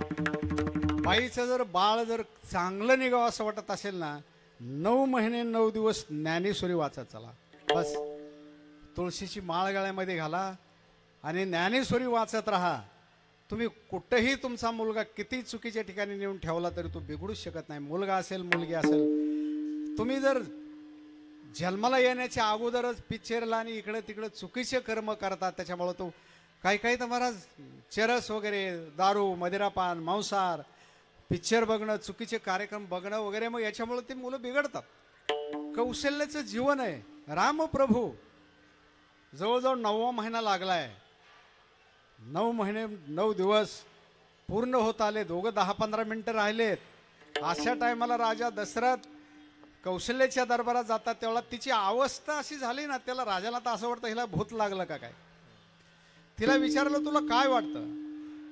बाईचं जर बाळ जर चांगलं निघावं असं वाटत असेल ना, 9 महिने 9 दिवस ज्ञानेश्वरी वाचत चला. बस तुळशीची माळ गळ्यामध्ये घाला आणि ज्ञानेश्वरी वाचत राहा. तुम्ही कुठंही तुमचा मुलगा किती चुकीच्या ठिकाणी नेऊन ठेवला तरी तो बिघडूच शकत नाही. मुलगा असेल मुलगी असेल, तुम्ही जर जन्माला येण्याच्या अगोदरच पिक्चरला आणि इकडं तिकडं चुकीचे कर्म करतात, त्याच्यामुळं तो काही तर महाराज चरस वगैरे, दारू, मदिरापान, मांसाहार, पिक्चर बघणं, चुकीचे कार्यक्रम बघणं वगैरे, मग याच्यामुळं ते मुलं बिघडतात. कौशल्याचं जीवन आहे. रामप्रभू जवळजवळ 9वा महिना लागलाय, 9 महिने 9 दिवस पूर्ण होत आले, दोघं 10-15 मिनटं राहिलेत. अशा टायमाला राजा दशरथ कौशल्याच्या दरबारात जातात, तेवढा तिची अवस्था अशी झाली ना, त्याला राजाला तर असं वाटतं हिला भूत लागलं का काय. तिला विचारलं तुला काय वाटतं,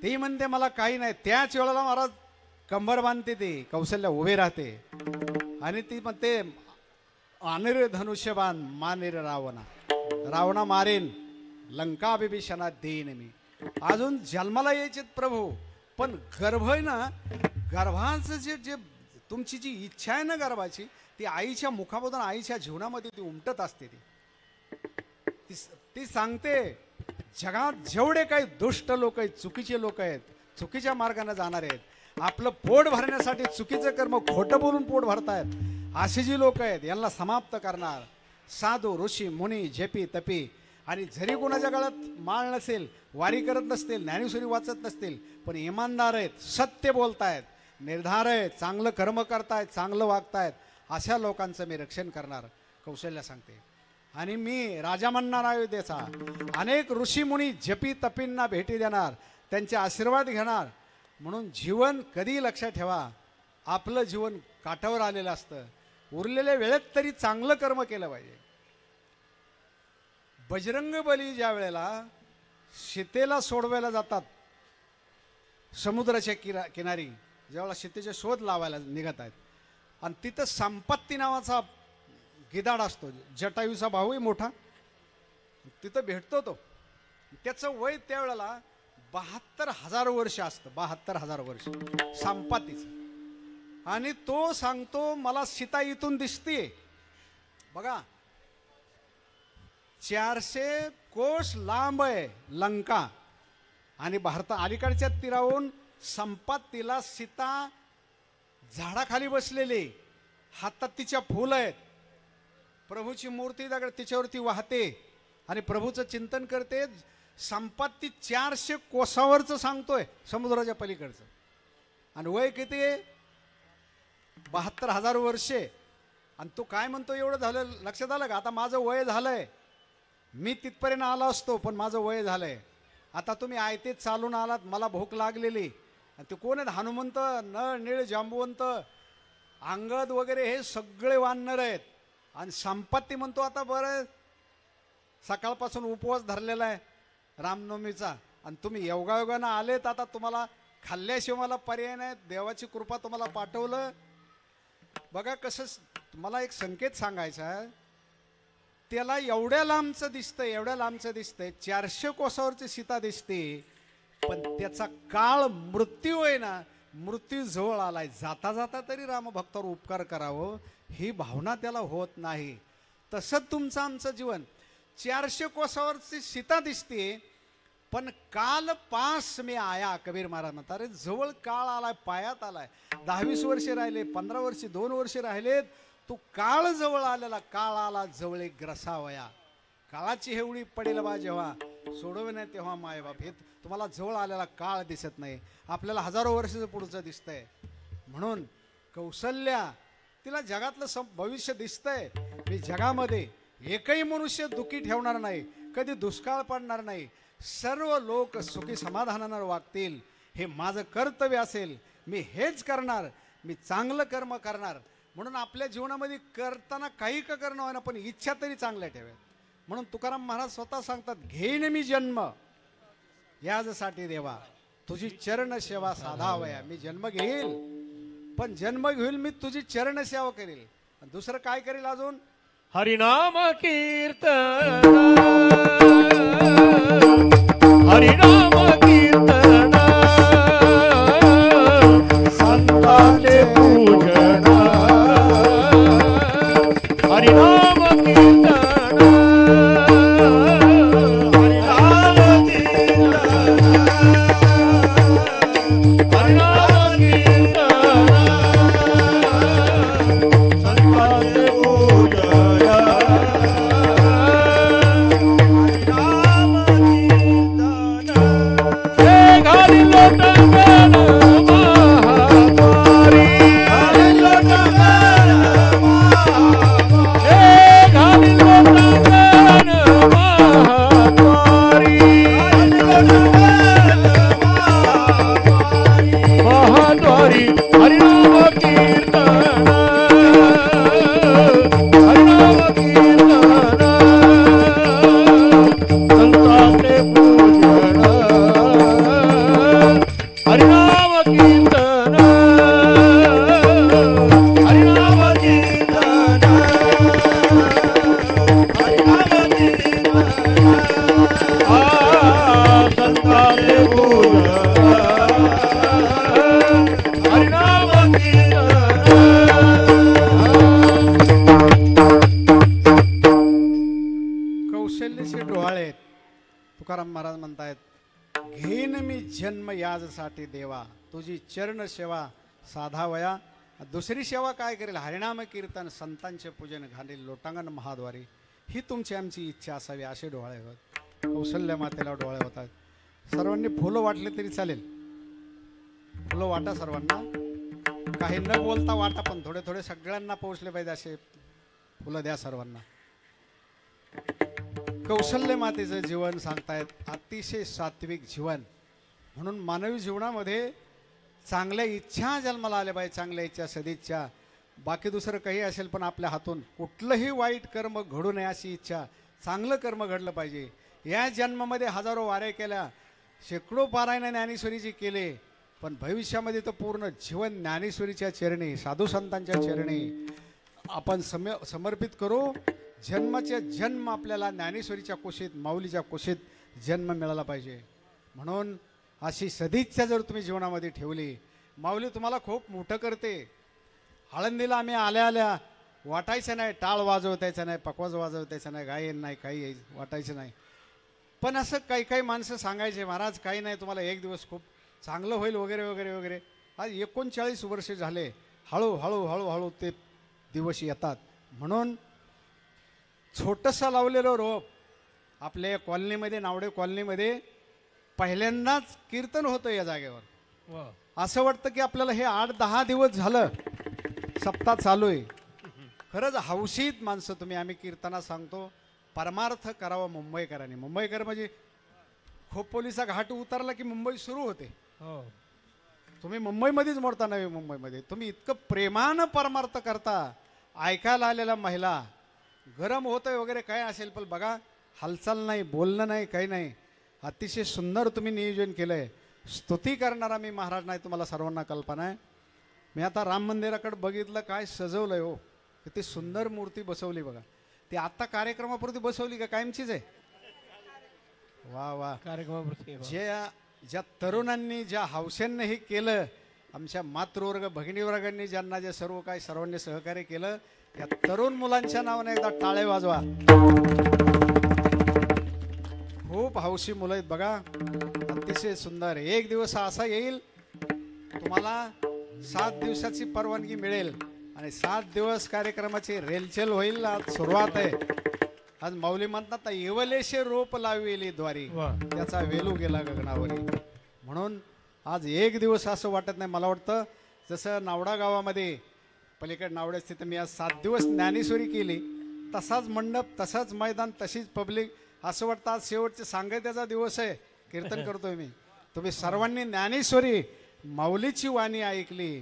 ती म्हणते मला काही नाही. त्याच वेळेला महाराज कंबर बांधते, ती कौशल्या उभे राहते आणि ती म्हणते अनिर धनुष्यबाण मानिर रावणा, रावणा मारेन, लंका बिभीषणा देईन मी. अजून जन्माला यायचे प्रभू, पण गर्भ आहे ना, गर्भाचं जे तुमची जी इच्छा आहे ना गर्भाची, ती आईच्या मुखामधून आईच्या जीवनामध्ये ती उमटत असते. ती सांगते जगात जेवढे काही दुष्ट लोक आहेत, चुकीचे लोक आहेत, चुकीच्या मार्गाने जाणार आहेत, आपलं पोट भरण्यासाठी चुकीचं कर्म खोटं बोलून पोट भरतायत, अशी जी लोक आहेत यांना समाप्त करणार. साधू ऋषी मुनी झेपी तपी, आणि जरी कोणाच्या गळ्यात माळ नसेल, वारी करत नसतील, ज्ञानेश्वरी वाचत नसतील, पण इमानदार आहेत, सत्य बोलतायत, निर्धार आहे, चांगलं कर्म करतायत, चांगलं वागतायत, अशा लोकांचं मी रक्षण करणार, कौशल्या सांगते. आणि मी राजा म्हणणार अयोध्येचा, अनेक ऋषीमुनी जपी तपींना भेटी देणार, त्यांचे आशीर्वाद घेणार. म्हणून जीवन कधी लक्षात ठेवा, आपलं जीवन काठावर आलेलं असतं, उरलेल्या वेळेत तरी चांगलं कर्म केलं पाहिजे. बजरंग बली ज्या वेळेला सीतेला सोडवायला जातात समुद्राच्या किनारी, ज्यावेळेला सीतेचे शोध लावायला निघत आहेत, आणि तिथं संपत्ती नावाचा गिधाड असतो, जटायूचा भाऊही मोठा, तिथं भेटतो तो. त्याचं वय त्यावेळेला 72,000 वर्ष असतं, 72,000 वर्ष संपत्तीचं. आणि तो सांगतो मला सीता इथून दिसते बघा, 400 कोस लांब आहे लंका, आणि भारता अलीकडच्या तीरावरून संपत्तीला सीता झाडाखाली बसलेली, हातात तिच्या फुलं आहेत, प्रभूची मूर्ती दगड तिच्यावरती वाहते आणि प्रभूचं चिंतन करते. संपत्ती 400 कोसावरचं सांगतोय, समुद्राच्या पलीकडचं, आणि वय किती आहे 72,000 वर्षे. आणि तो काय म्हणतो, एवढं झालं लक्षात आलं का, आता माझं वय झालंय, मी तिथपर्यंत आलो असतो पण माझं वय झालंय, आता तुम्ही आयतेच चालून आलात, मला भूक लागलेली. आणि ते कोण आहेत, हनुमंत, नळ नीळ जांबवंत, अंगद वगैरे हे सगळे वानर आहेत. आणि संपत्ती म्हणतो आता बरं सकाळपासून उपवास धरलेला आहे रामनवमीचा, आणि तुम्ही योगायोगानं आलेत, आता तुम्हाला खाल्ल्याशिवाय मला पर्याय नाही, देवाची कृपा तुम्हाला पाठवलं. बघा कसं, मला एक संकेत सांगायचा आहे, त्याला एवढ्या लांबचं दिसतंय, एवढ्या लांबचं दिसतंय, 400 कोसावरची सीता दिसते, पण त्याचा काळ मृत्यू आहे ना, मृत्यू जवळ आलाय, जाता जाता तरी रामभक्तावर उपकार करावं ही भावना त्याला होत नाही. तसं तुमचं आमचं जीवन, 400 कोसावरची सीता दिसते, पण काल पास मी आया, कबीर महाराज म्हणतात. अरे जवळ काळ आलाय, पायात आलाय, 10-20 वर्षे राहिले, 15 वर्षे, 2 वर्षे राहिलेत, तू काळ जवळ आलेला, काळ आला जवळ एक ग्रसावया, काळाची हेवळी पडेल बा जेव्हा, सोडवणे तेव्हा मायबाप. हे तुम्हाला जवळ आलेला काळ दिसत नाही, आपल्याला हजारो वर्षाचं पुढचं दिसतंय. म्हणून कौशल्या, तिला जगातलं भविष्य दिसतंय, मी जगामध्ये एकही मनुष्य दुःखी ठेवणार नाही, कधी दुष्काळ पडणार नाही, सर्व लोक सुखी समाधानानं वागतील, हे माझं कर्तव्य असेल, मी हेच करणार, मी चांगलं कर्म करणार. म्हणून आपल्या जीवनामध्ये करताना काही का करणं होईना, पण इच्छा तरी चांगल्या ठेवा. म्हणून तुकाराम महाराज स्वतः सांगतात, घेईन मी जन्म याजसाठी देवा, तुझी चरण सेवा साधावया. मी जन्म घेईल पण जन्म घेईल मी तुझी चरण सेवा करेल. दुसरं काय करेल अजून? हरिनाम कीर्तन हरिनाम कीर्तन संतांचे पूजन हरिनाम कीर्तन हरिनाम कीर्तन हरिनाम कीर्तन संतांचे पूजन कौशल्यचे डोहाळे आहेत. तुकाराम महाराज म्हणतायत, घेन मी जन्म याजसाठी देवा, तुझी चरण सेवा साधावया. दुसरी सेवा काय करेल? हरिनाम कीर्तन, संतांचे पूजन घालील लोटांगण महाद्वारी. ही तुमची आमची इच्छा असावी. असे डोहाळे होत. कौशल्य मातेला डोळे होतात. सर्वांनी फुलं वाटले तरी चालेल. फुलं वाटा सर्वांना, काही न बोलता वाटा, पण थोडे थोडे सगळ्यांना पोहोचले पाहिजे असे फुलं द्या सर्वांना. कौशल्य मातेचं जीवन सांगतायत, अतिशय सात्विक जीवन. म्हणून मानवी जीवनामध्ये चांगल्या इच्छा जन्माला आल्या पाहिजे, चांगल्या इच्छा, सदिच्छा. बाकी दुसरं काही असेल पण आपल्या हातून कुठलंही वाईट कर्म घडू नये अशी इच्छा, चांगलं कर्म घडलं पाहिजे. या जन्मामध्ये हजारो वाऱ्या केल्या, शेकडो पारायण ज्ञानेश्वरीची केले, पण भविष्यामध्ये तर पूर्ण जीवन ज्ञानेश्वरीच्या चरणी, साधू संतांच्या चरणी आपण समर्पित करू. जन्माचे जन्म आपल्याला ज्ञानेश्वरीच्या कुशीत, माऊलीच्या कुशीत जन्म मिळाला पाहिजे. म्हणून अशी सदिच्छा जर तुम्ही जीवनामध्ये ठेवली, माऊली तुम्हाला खूप मोठं करते. आळंदीला आम्ही आल्या आल्या वाटायचं नाही, टाळ वाजवतायचं नाही, पकवाज वाजवतायचं नाही, गायन नाही, काही वाटायचं नाही. पण असं काही काही माणसं सांगायचे, महाराज काही नाही, तुम्हाला एक दिवस खूप चांगलं होईल वगैरे वगैरे वगैरे. आज 39 वर्ष झाले, हळूहळू हळूहळू ते दिवस येतात. म्हणून छोटंसं लावलेलं रोप आपल्या कॉलनीमध्ये, नावडे कॉलनीमध्ये पहिल्यांदाच कीर्तन होतं या जागेवर. असं वाटतं की आपल्याला हे 8-10 दिवस झालं सप्ताह चालू आहे. खरंच हौशीत माणसं तुम्ही. आम्ही कीर्तना सांगतो, परमार्थ करावा मुंबईकरांनी. मुंबईकर म्हणजे खोपोलीचा घाट उतरला की मुंबई सुरू होते. तुम्ही मुंबईमध्येच मोडता नव्हे. मुंबईमध्ये तुम्ही इतकं प्रेमानं परमार्थ करता. ऐकायला आलेल्या महिला, गरम होतंय वगैरे काय असेल, पण बघा हालचाल नाही, बोलणं नाही, काही नाही. अतिशय सुंदर तुम्ही नियोजन केलंय. स्तुती करणारा मी महाराज नाही, तुम्हाला सर्वांना कल्पना आहे. मी आता राम मंदिराकडे बघितलं, काय सजवलंय हो, किती सुंदर मूर्ती बसवली बघा. ती आता कार्यक्रमापुरती बसवली का कायमचीच आहे? वा वा. कार्यक्रमापुरती ज्या तरुणांनी, ज्या हौसेंनी हे केलं, आमच्या मातृवर्ग भगिनीवर्गांनी, ज्यांना जे सर्व काय सर्वांनी सहकार्य केलं, या तरुण मुलांच्या नावाने एकदा टाळे वाजवा. खूप हौशी मुलं आहेत बघा, अतिशय सुंदर. एक दिवस असा येईल तुम्हाला 7 दिवसाची परवानगी मिळेल आणि 7 दिवस कार्यक्रमाची रेलचेल होईल. आज सुरुवात आहे. आज माऊली म्हणतात ना, येवलेशे रोप लावलेली द्वारी, त्याचा वेलू गेला गगनावरी. म्हणून आज एक दिवस असं वाटत नाही. मला वाटतं जसं नावडा गावामध्ये पलीकडे नावड्यात तिथं मी आज 7 दिवस ज्ञानेश्वरी केली, तसाच मंडप, तसाच मैदान, तशीच पब्लिक. असं वाटतं आज शेवटचे सांगत्याचा दिवस आहे, कीर्तन करतोय मी. तुम्ही सर्वांनी ज्ञानेश्वरी माऊलीची वाणी ऐकली.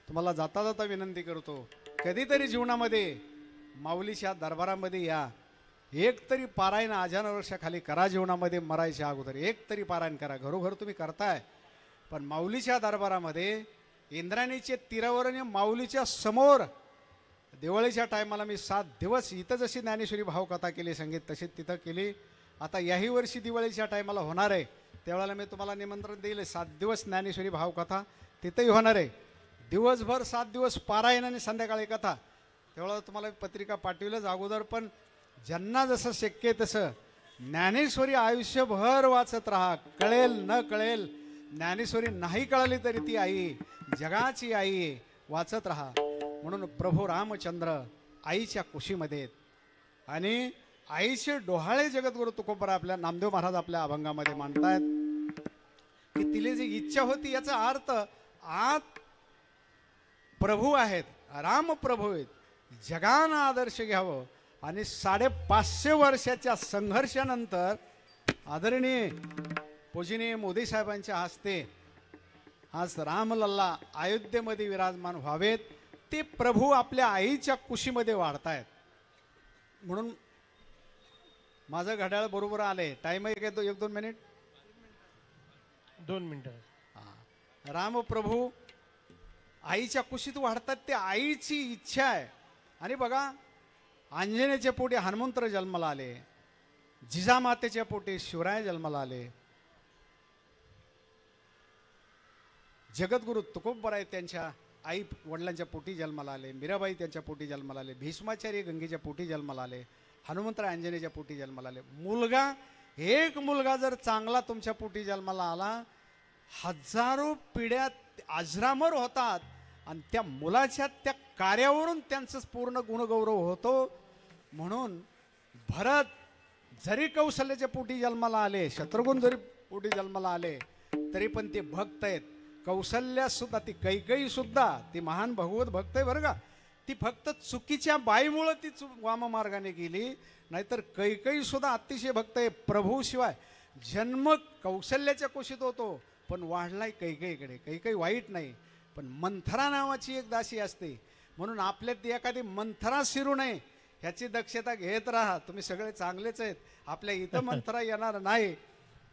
तुम्हाला जाता जाता विनंती करतो, कधीतरी जीवनामध्ये माऊलीच्या दरबारामध्ये या. एक तरी पारायण आजान वर्षाखाली करा. जीवनामध्ये मरायच्या अगोदर एक तरी पारायण करा. घरोघर तुम्ही करताय, पण माऊलीच्या दरबारामध्ये इंद्रायणीचे तीरावर आणि माऊलीच्या समोर दिवाळीच्या टायमाला मी 7 दिवस इथं जशी ज्ञानेश्वरी भावकथा केली संगीत तशी तिथं केली. आता याही वर्षी दिवाळीच्या टायमाला होणार आहे, त्यावेळेला मी तुम्हाला निमंत्रण देईल. 7 दिवस ज्ञानेश्वरी भावकथा तिथंही होणार आहे. दिवसभर 7 दिवस पारायण आणि संध्याकाळी कथा. त्यावेळेला तुम्हाला पत्रिका पाठविलंच अगोदर, पण ज्यांना जसं शक्य आहे तसं ज्ञानेश्वरी आयुष्यभर वाचत राहा. कळेल न कळेल, ज्ञानेश्वरी नाही कळली तरी ती आई जगाची आई आहे, वाचत राहा. म्हणून प्रभू रामचंद्र आईच्या कुशीमध्ये आहेत आणि आईचे डोहाळे जगद्गुरु तुकोबरा आपल्या नामदेव महाराज आपल्या अभंगामध्ये मांडतायत की तिला जी इच्छा होती याचा अर्थ आत प्रभू आहेत, राम प्रभू आहेत, जगानं आदर्श घ्यावं. आणि 550 वर्षाच्या संघर्षानंतर आदरणीय पूजनीय मोदी साहेबांच्या हस्ते आज रामलल्ला अयोध्येमध्ये विराजमान व्हावेत. ते प्रभू आपल्या आईच्या कुशीमध्ये वाढतायत. म्हणून माझं घड्याळ बरोबर आले. टाइम आहे का 1-2 मिनिट? 2 मिनिटं. रामप्रभू आईच्या कुशीत वाढतात. ते आईची इच्छा आहे. आणि बघा, अंजनेच्या पोटी हनुमंत जन्माला आले, जिजामातेच्या पोटी शिवराय जन्माला आले, जगद्गुरु तुकोबराय त्यांच्या आई वडिलांच्या पोटी जन्माला आले, मीराबाई त्यांच्या पोटी जन्माला आले, भीष्माचार्य गंगेच्या पोटी जन्माला आले, हनुमंतराय अंजनेच्या पोटी जन्माला आले. एक मुलगा जर चांगला तुमच्या पोटी जन्माला आला, हजारो पिढ्या अजरामर होतात आणि त्या मुलाच्या त्या कार्यावरून त्यांचं पूर्ण गुणगौरव होतो. म्हणून भरत जरी कौशल्याच्या पोटी जन्माला आले, शत्रुघ्न जरी पोटी जन्माला आले, तरी पण ते भक्त आहेत. कौशल्या सुद्धा, ती कैकेयी सुद्धा, ती महान भगवत भक्त आहे बरं का. ती फक्त चुकीच्या बाईमुळं ती वाममार्गाने गेली, नाहीतर कैकेयी सुद्धा अतिशय भक्त आहे. प्रभूशिवाय जन्म कौशल्याच्या कुशीत होतो, पण वाढलाय कैकेयीकडे. कैकेयी वाईट नाही, पण मंथरा नावाची एक दासी असते. म्हणून आपल्यात एखादी मंथरा शिरू नये ह्याची दक्षता घेत राहा. तुम्ही सगळे चांगलेच आहेत, आपल्या इथं मंथरा येणार नाही.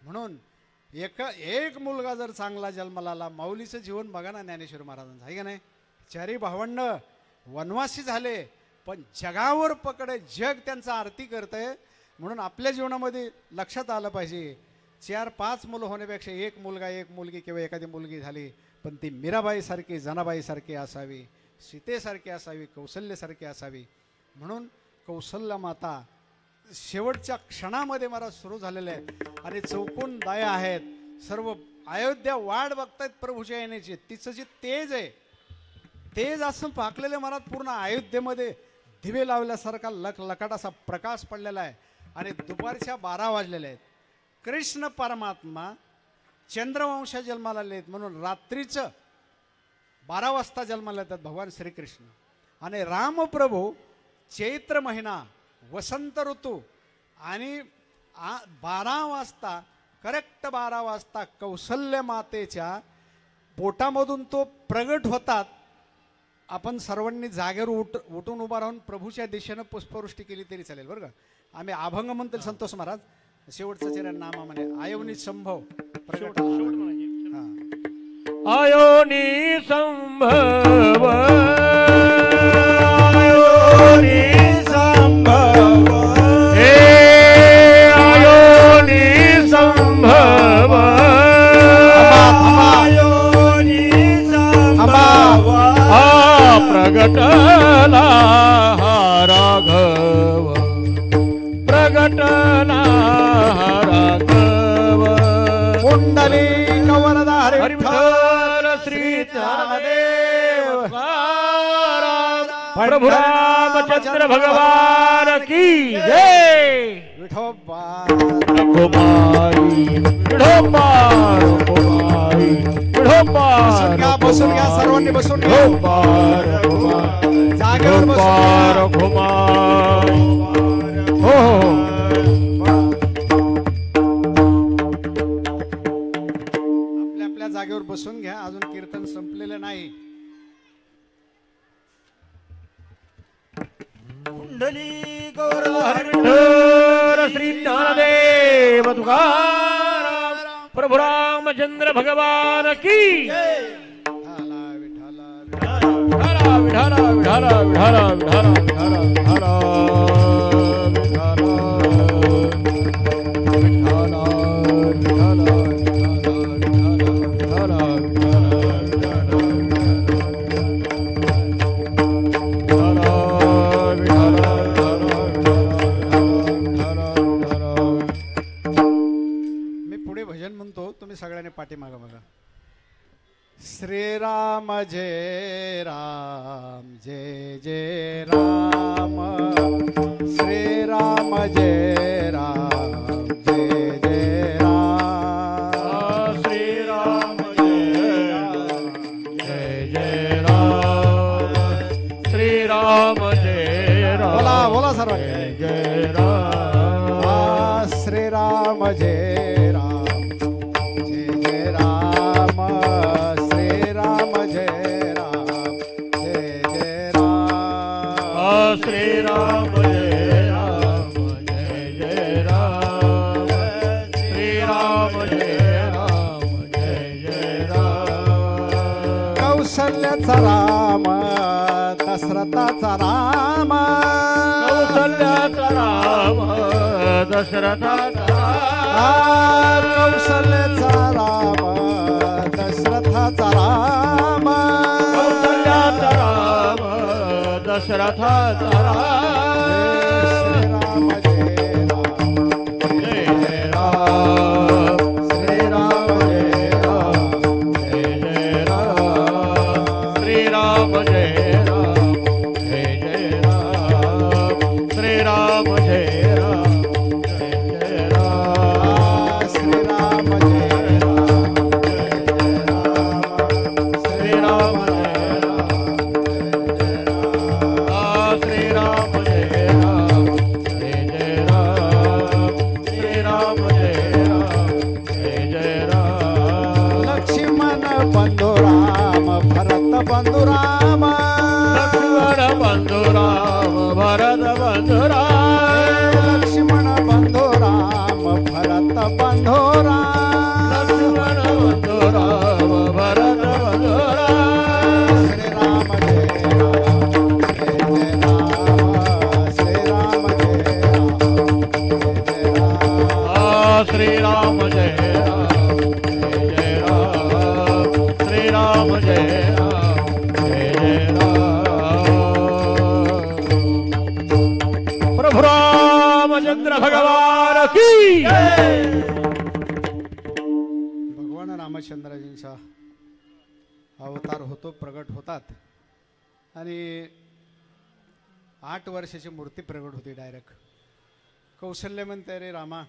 म्हणून एक मुलगा जर चांगला जन्माला आला, माऊलीचं जीवन बघा ना ज्ञानेश्वर महाराजांचं, आहे का नाही? 4 भावंड वनवासी झाले, पण जगावर पकडे, जग त्यांचा आरती करतंय. म्हणून आपल्या जीवनामध्ये लक्षात आलं पाहिजे, 4-5 मुलं होण्यापेक्षा एक मुलगा एक मुलगी किंवा एखादी मुलगी झाली, पण ती मीराबाईसारखी, जनाबाईसारखी असावी, सीतेसारखी असावी, कौशल्यासारखी असावी. म्हणून कौशल्य माता शेवटच्या क्षणामध्ये मला सुरू झालेले आहेत आणि चौकोन दाया आहेत. सर्व अयोध्या वाट बघतायत प्रभूच्या येण्याची. तिचं जे तेज आहे, तेज असं पाकलेलं मनात पूर्ण अयोध्येमध्ये दिवे लावल्यासारखा लकाट असा प्रकाश पडलेला आहे. आणि दुपारच्या 12 वाजलेल्या आहेत. कृष्ण परमात्मा चंद्रवंशा जन्माला आले आहेत, म्हणून रात्रीचं 12 वाजता जन्माला येतात भगवान श्रीकृष्ण. आणि रामप्रभू चैत्र महिना, वसंत ऋतू आणि 12 वाजता, करेक्ट 12 वाजता कौशल्य मातेच्या पोटामधून तो प्रगट होतात. आपण सर्वांनी जागेवर उठून उभा राहून प्रभूच्या दिशेनं पुष्पवृष्टी केली तरी चालेल बरं का. आम्ही अभंग म्हणतो संतोष महाराज, शेवटचं चरण नामा म्हणे आयोनी संभव प्रगट. आयोनी संभव, आयोनी संभव, हे आयोनी संभव, आयोनी संभव, प्रगटला राघव, प्रगटला राघव, कुंडली कवरदा हरिविठ्ठल श्री ज्ञानदेव प्रभु रामचंद्र भगवान की जय. विठोबा कुमारी विठोबार, कुमारी विठोबार, बसून घ्या सर्वांनी, बसून घ्या. जागेवर विठोबार कुमार. हो आपल्या जागेवर बसून घ्या. अजून कीर्तन संपलेलं नाही. कुंडली गौर श्री ज्ञानदेव तुकाराम प्रभु रामचंद्र भगवान की. आला विठ्ठल. विठाला विठाला विठाला विठाला विठाला विठाला मी पुढे भजन म्हणतो, तुम्ही सगळ्यांनी पाठीमागं बघा. श्रीराम जय राम जय जय राम, श्रीराम जय राम जय जय राम, श्रीराम जय राम जय जय राम, श्रीराम जय राम. बोला बोला सर्व. जय जय राम, श्रीराम जय राम जय जय राम, श्रीराम जय राम जय जय राम, श्रीराम जय राम जय जय राम, श्रीराम जय राम जय जय राम. कौशल्याचा राम दशरथाचा राम, कौशल्याचा राम दशरथाचा राम, कौशल्याचा राम दशरथाचा राम, कौशल्याचा राम दशरथाचा राम. श्रीराम जय राम जय जय राम, श्रीराम जय राम जय जय राम, श्रीराम जय राम जय जय राम, श्रीराम जय राम जय जय राम, श्रीराम जय राम जय जय राम, श्रीराम जय राम जय जय राम, श्रीराम जय राम श्रीराम जय राम जय जय राम. लक्ष्मण बंधू राम भरत बंधू राम, लक्ष्मण बंधु राम भरत बंधु राम, लक्ष्मण बंधू राम भरत बंधू राम, लक्ष्मण बंधु राम भरत बंधु राम. श्रीराम जय राम जय जय राम, श्रीराम जय राम जय जय राम, श्रीराम जय राम जय जय राम, श्रीराम जय राम जय जय राम. प्रभु रामचंद्र भगवान की जय. भगवान रामचंद्रजींचा अवतार होतो, प्रगट होतात आणि 8 वर्षाची मूर्ती प्रगट होती डायरेक्ट. कौशल्य म्हणते, रे रामा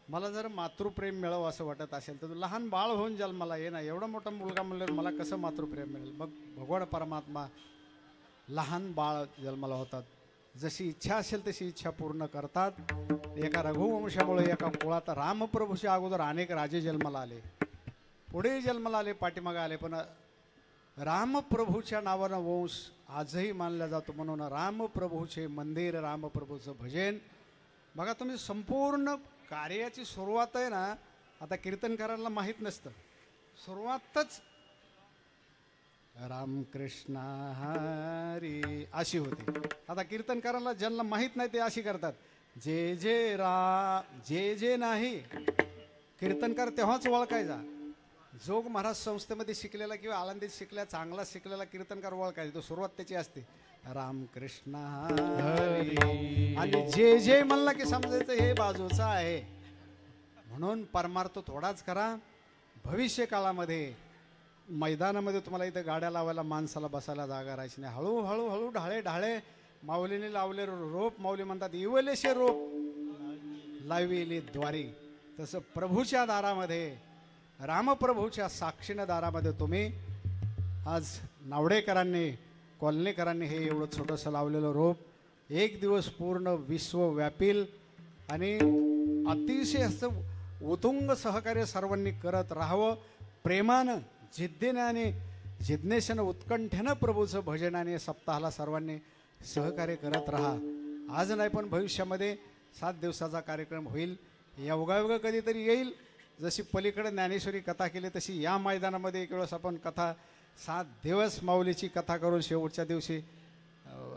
मला जर मातृप्रेम मिळावं असं वाटत असेल तर तू लहान बाळ होऊन जन्माला ये ना. एवढा मोठा मुलगा म्हणल्यावर मला कसं मातृप्रेम मिळेल. मग भगवान परमात्मा लहान बाळ जन्माला होतात. जशी इच्छा असेल तशी इच्छा पूर्ण करतात. एका रघुवंशामुळे एका कुळात रामप्रभूच्या अगोदर अनेक राजे जन्माला आले, पुढे जन्माला आले, पाठीमागे आले, पण रामप्रभूच्या नावानं वंश आजही मानला जातो. म्हणून रामप्रभूचे मंदिर, रामप्रभूचं भजन बघा तुम्ही. संपूर्ण कार्याची सुरुवात आहे ना, आता कीर्तनकारांना माहीत नसतं, सुरुवातच रामकृष्ण हरी अशी होती. आता कीर्तनकारांना ज्यांना माहीत नाही ते अशी करतात, जे जे राम जे जे नाही. कीर्तनकार तेव्हाच ओळखायचा. जोग महाराज संस्थेमध्ये शिकलेला किंवा आळंदीत शिकलेला चांगला शिकलेला कीर्तनकार ओळखायचा. तो सुरुवात त्याची असते रामकृष्ण हरी, आणि जे जे म्हणला की समजायचं हे बाजूचं आहे. म्हणून परमार्थ थोडाच करा. भविष्य काळामध्ये मैदानामध्ये तुम्हाला इथं गाड्या लावायला माणसाला बसायला जागा राहायची नाही. हळूहळू हळू ढाळे ढाळे माऊलीने लावले रोप, माऊली म्हणतात इवलेशे रोप लाविले द्वारी. तसं प्रभूच्या दारामध्ये, रामप्रभूच्या साक्षीनं दारामध्ये तुम्ही आज नावडेकरांनी, कॉलनीकरांनी हे एवढं छोटंसं लावलेलं रोप एक दिवस पूर्ण विश्व व्यापील. आणि अतिशय असं उतुंग सहकार्य सर्वांनी करत राहावं. प्रेमानं, जिद्दीने आणि जिज्ञेशानं, उत्कंठेनं प्रभूचं भजन आणि सप्ताहाला सर्वांनी सहकार्य करत राहा. आज नाही पण भविष्यामध्ये 7 दिवसाचा कार्यक्रम होईल. योगायोग कधीतरी येईल. जशी पलीकडे ज्ञानेश्वरी कथा केली तशी या मैदानामध्ये एक वेळेस आपण कथा 7 दिवस माऊलीची कथा करून शेवटच्या दिवशी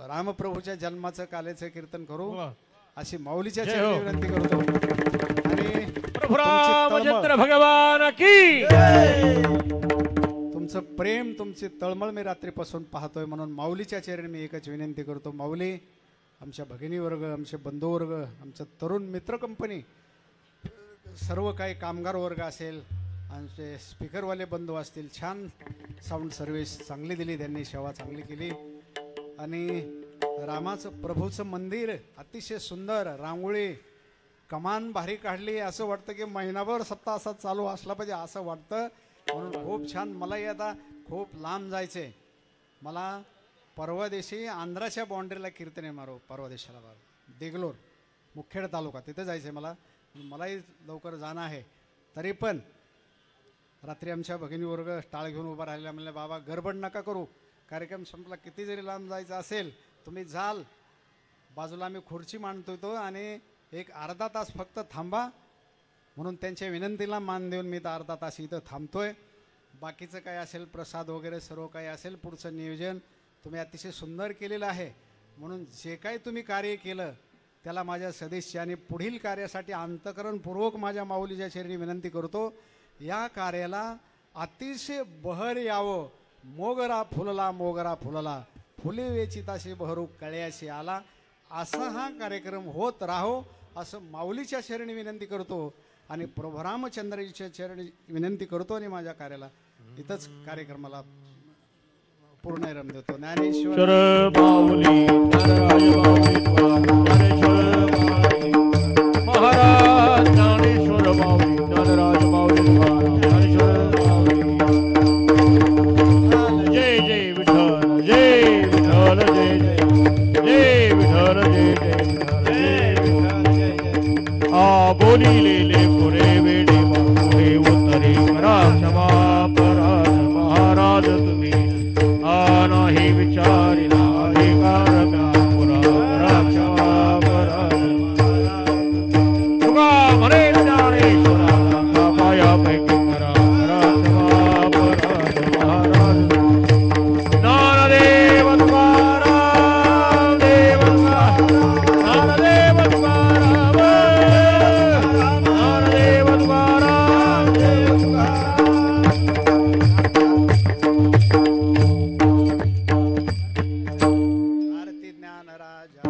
रामप्रभूच्या जन्माचं कालेचं कीर्तन करू वा. अशी माऊलीच्या जय चरणी हो. विनंती करतो. आणि प्रभु रामचंद्र भगवान की तुमचं प्रेम तुमची तळमळ मी रात्रीपासून पाहतोय, म्हणून माऊलीच्या चरणी मी एकच विनंती करतो. माऊली, आमच्या भगिनी वर्ग, आमचे बंधू वर्ग, आमचं तरुण मित्र कंपनी, सर्व काही कामगार वर्ग असेल, आमचे स्पीकरवाले बंधू असतील, छान साऊंड सर्व्हिस चांगली दिली त्यांनी, सेवा चांगली केली. आणि रामाचं प्रभूचं मंदिर अतिशय सुंदर, रांगोळी कमान भारी काढली. असं वाटतं की महिनाभर सप्ताह असा चालू असला पाहिजे असं वाटतं, म्हणून खूप छान. मलाही आता खूप लांब जायचं आहे. मला परवा दिवशी आंध्राच्या बाउंड्रीला कीर्तने मारो, परवा दिवसाला देगलोर मुखेड तालुका, तिथे जायचं आहे मला. मलाही लवकर जाणं आहे. तरी पण रात्री आमच्या भगिनीवर्ग टाळ घेऊन उभा राहिला. म्हणले बाबा गडबड नका करू, कार्यक्रम संपला, किती जरी लांब जायचं असेल तुम्ही जाल. बाजूला आम्ही खुर्ची मांडतो तो आणि एक अर्धा तास फक्त थांबा, म्हणून त्यांच्या विनंतीला मान देऊन मी तर अर्धा तास इथं थांबतोय. बाकीचं काय असेल प्रसाद वगैरे सर्व काही असेल, पुढचं नियोजन तुम्ही अतिशय सुंदर केलेलं आहे. म्हणून जे काही तुम्ही कार्य केलं त्याला माझ्या सदस्य आणि पुढील कार्यासाठी अंतःकरणपूर्वक माझ्या माऊलीच्या चरणी विनंती करतो. या कार्याला अतिशय बहर यावं. मोगरा फुलला, मोगरा फुलला, फुले वेचिताशी बहरू कळ्याशी आला, असा हा कार्यक्रम होत राहो असं माऊलीच्या चरणी विनंती करतो. आणि प्रभू रामचंद्राच्या चरणी विनंती करतो आणि माझ्या कार्याला इथंच कार्यक्रमाला पूर्णविराम देतो. ज्ञानेश्वर माऊली नारायण महाराज ज्ञानेश्वर माऊली नारायण माऊली ज्ञानेश्वर माऊली. जय जय विठ्ठल, जय विठ्ठल, जय जय जय विठ्ठल, जय जय विठ्ठल. आ बोलिलेले पुरे वेडे पुढे उत्तरे करा क्षमा पराध महाराज तुम्ही नाही विचारिला अधिकार पुरा करा क्षमा पराध तुका म्हणे ज्ञानेश्वरा पायापैकी करा क्षमा पराध महाराज. ज्ञानदेव तुकाराम देव ज्ञानदेव तुकाराम ज्ञानदेव तुकाराम देव आरती ज्ञान राजा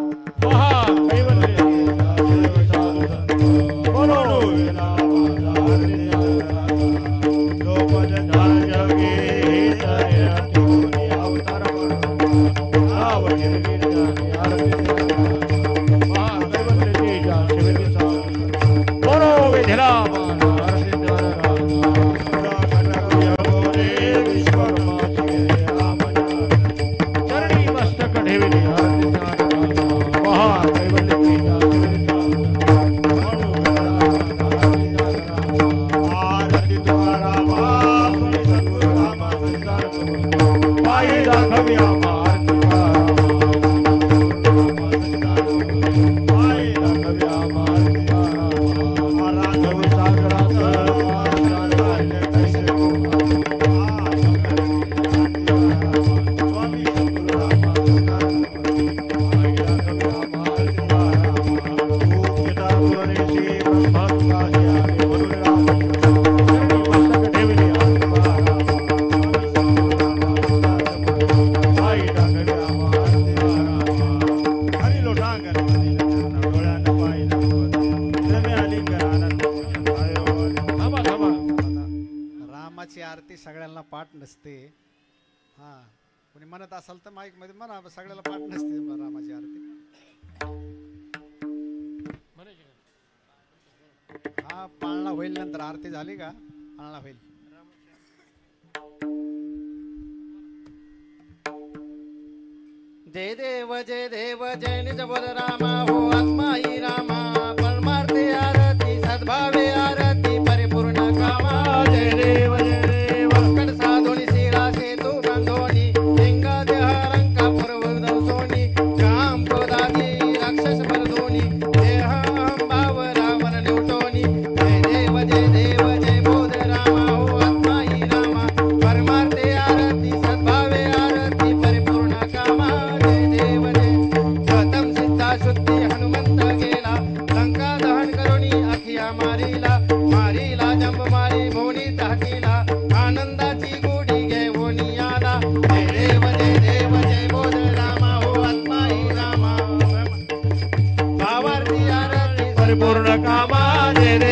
महा कैवल्य बोलो चरणी मस्तक ठेवली रामाची आरती सगळ्यांना पाठ नसते. हा कोणी म्हणत असाल तर माईक मध्ये म्हणा, सगळ्याला पाठ नसते रामाची आरती. हा पाळणा होईल, नंतर आरती झाली का पाळणा होईल. जय देव जय निज बोल रामा हो आत्मा ही रामा परमार्थी आरती सद्भावे आरती परिपूर्ण कामा. जय देव कड साधोनी शिरा सेतू बांधोनी लिंगा देह रंका पूर्व सोनी काम क्रोधादी राक्षस मर्दोनी देह भाव रावण निवटोनी. जय देव जय बोध रामा हो आत्मा ही रामा परमार्थी आरती परिपूर्ण कामा जय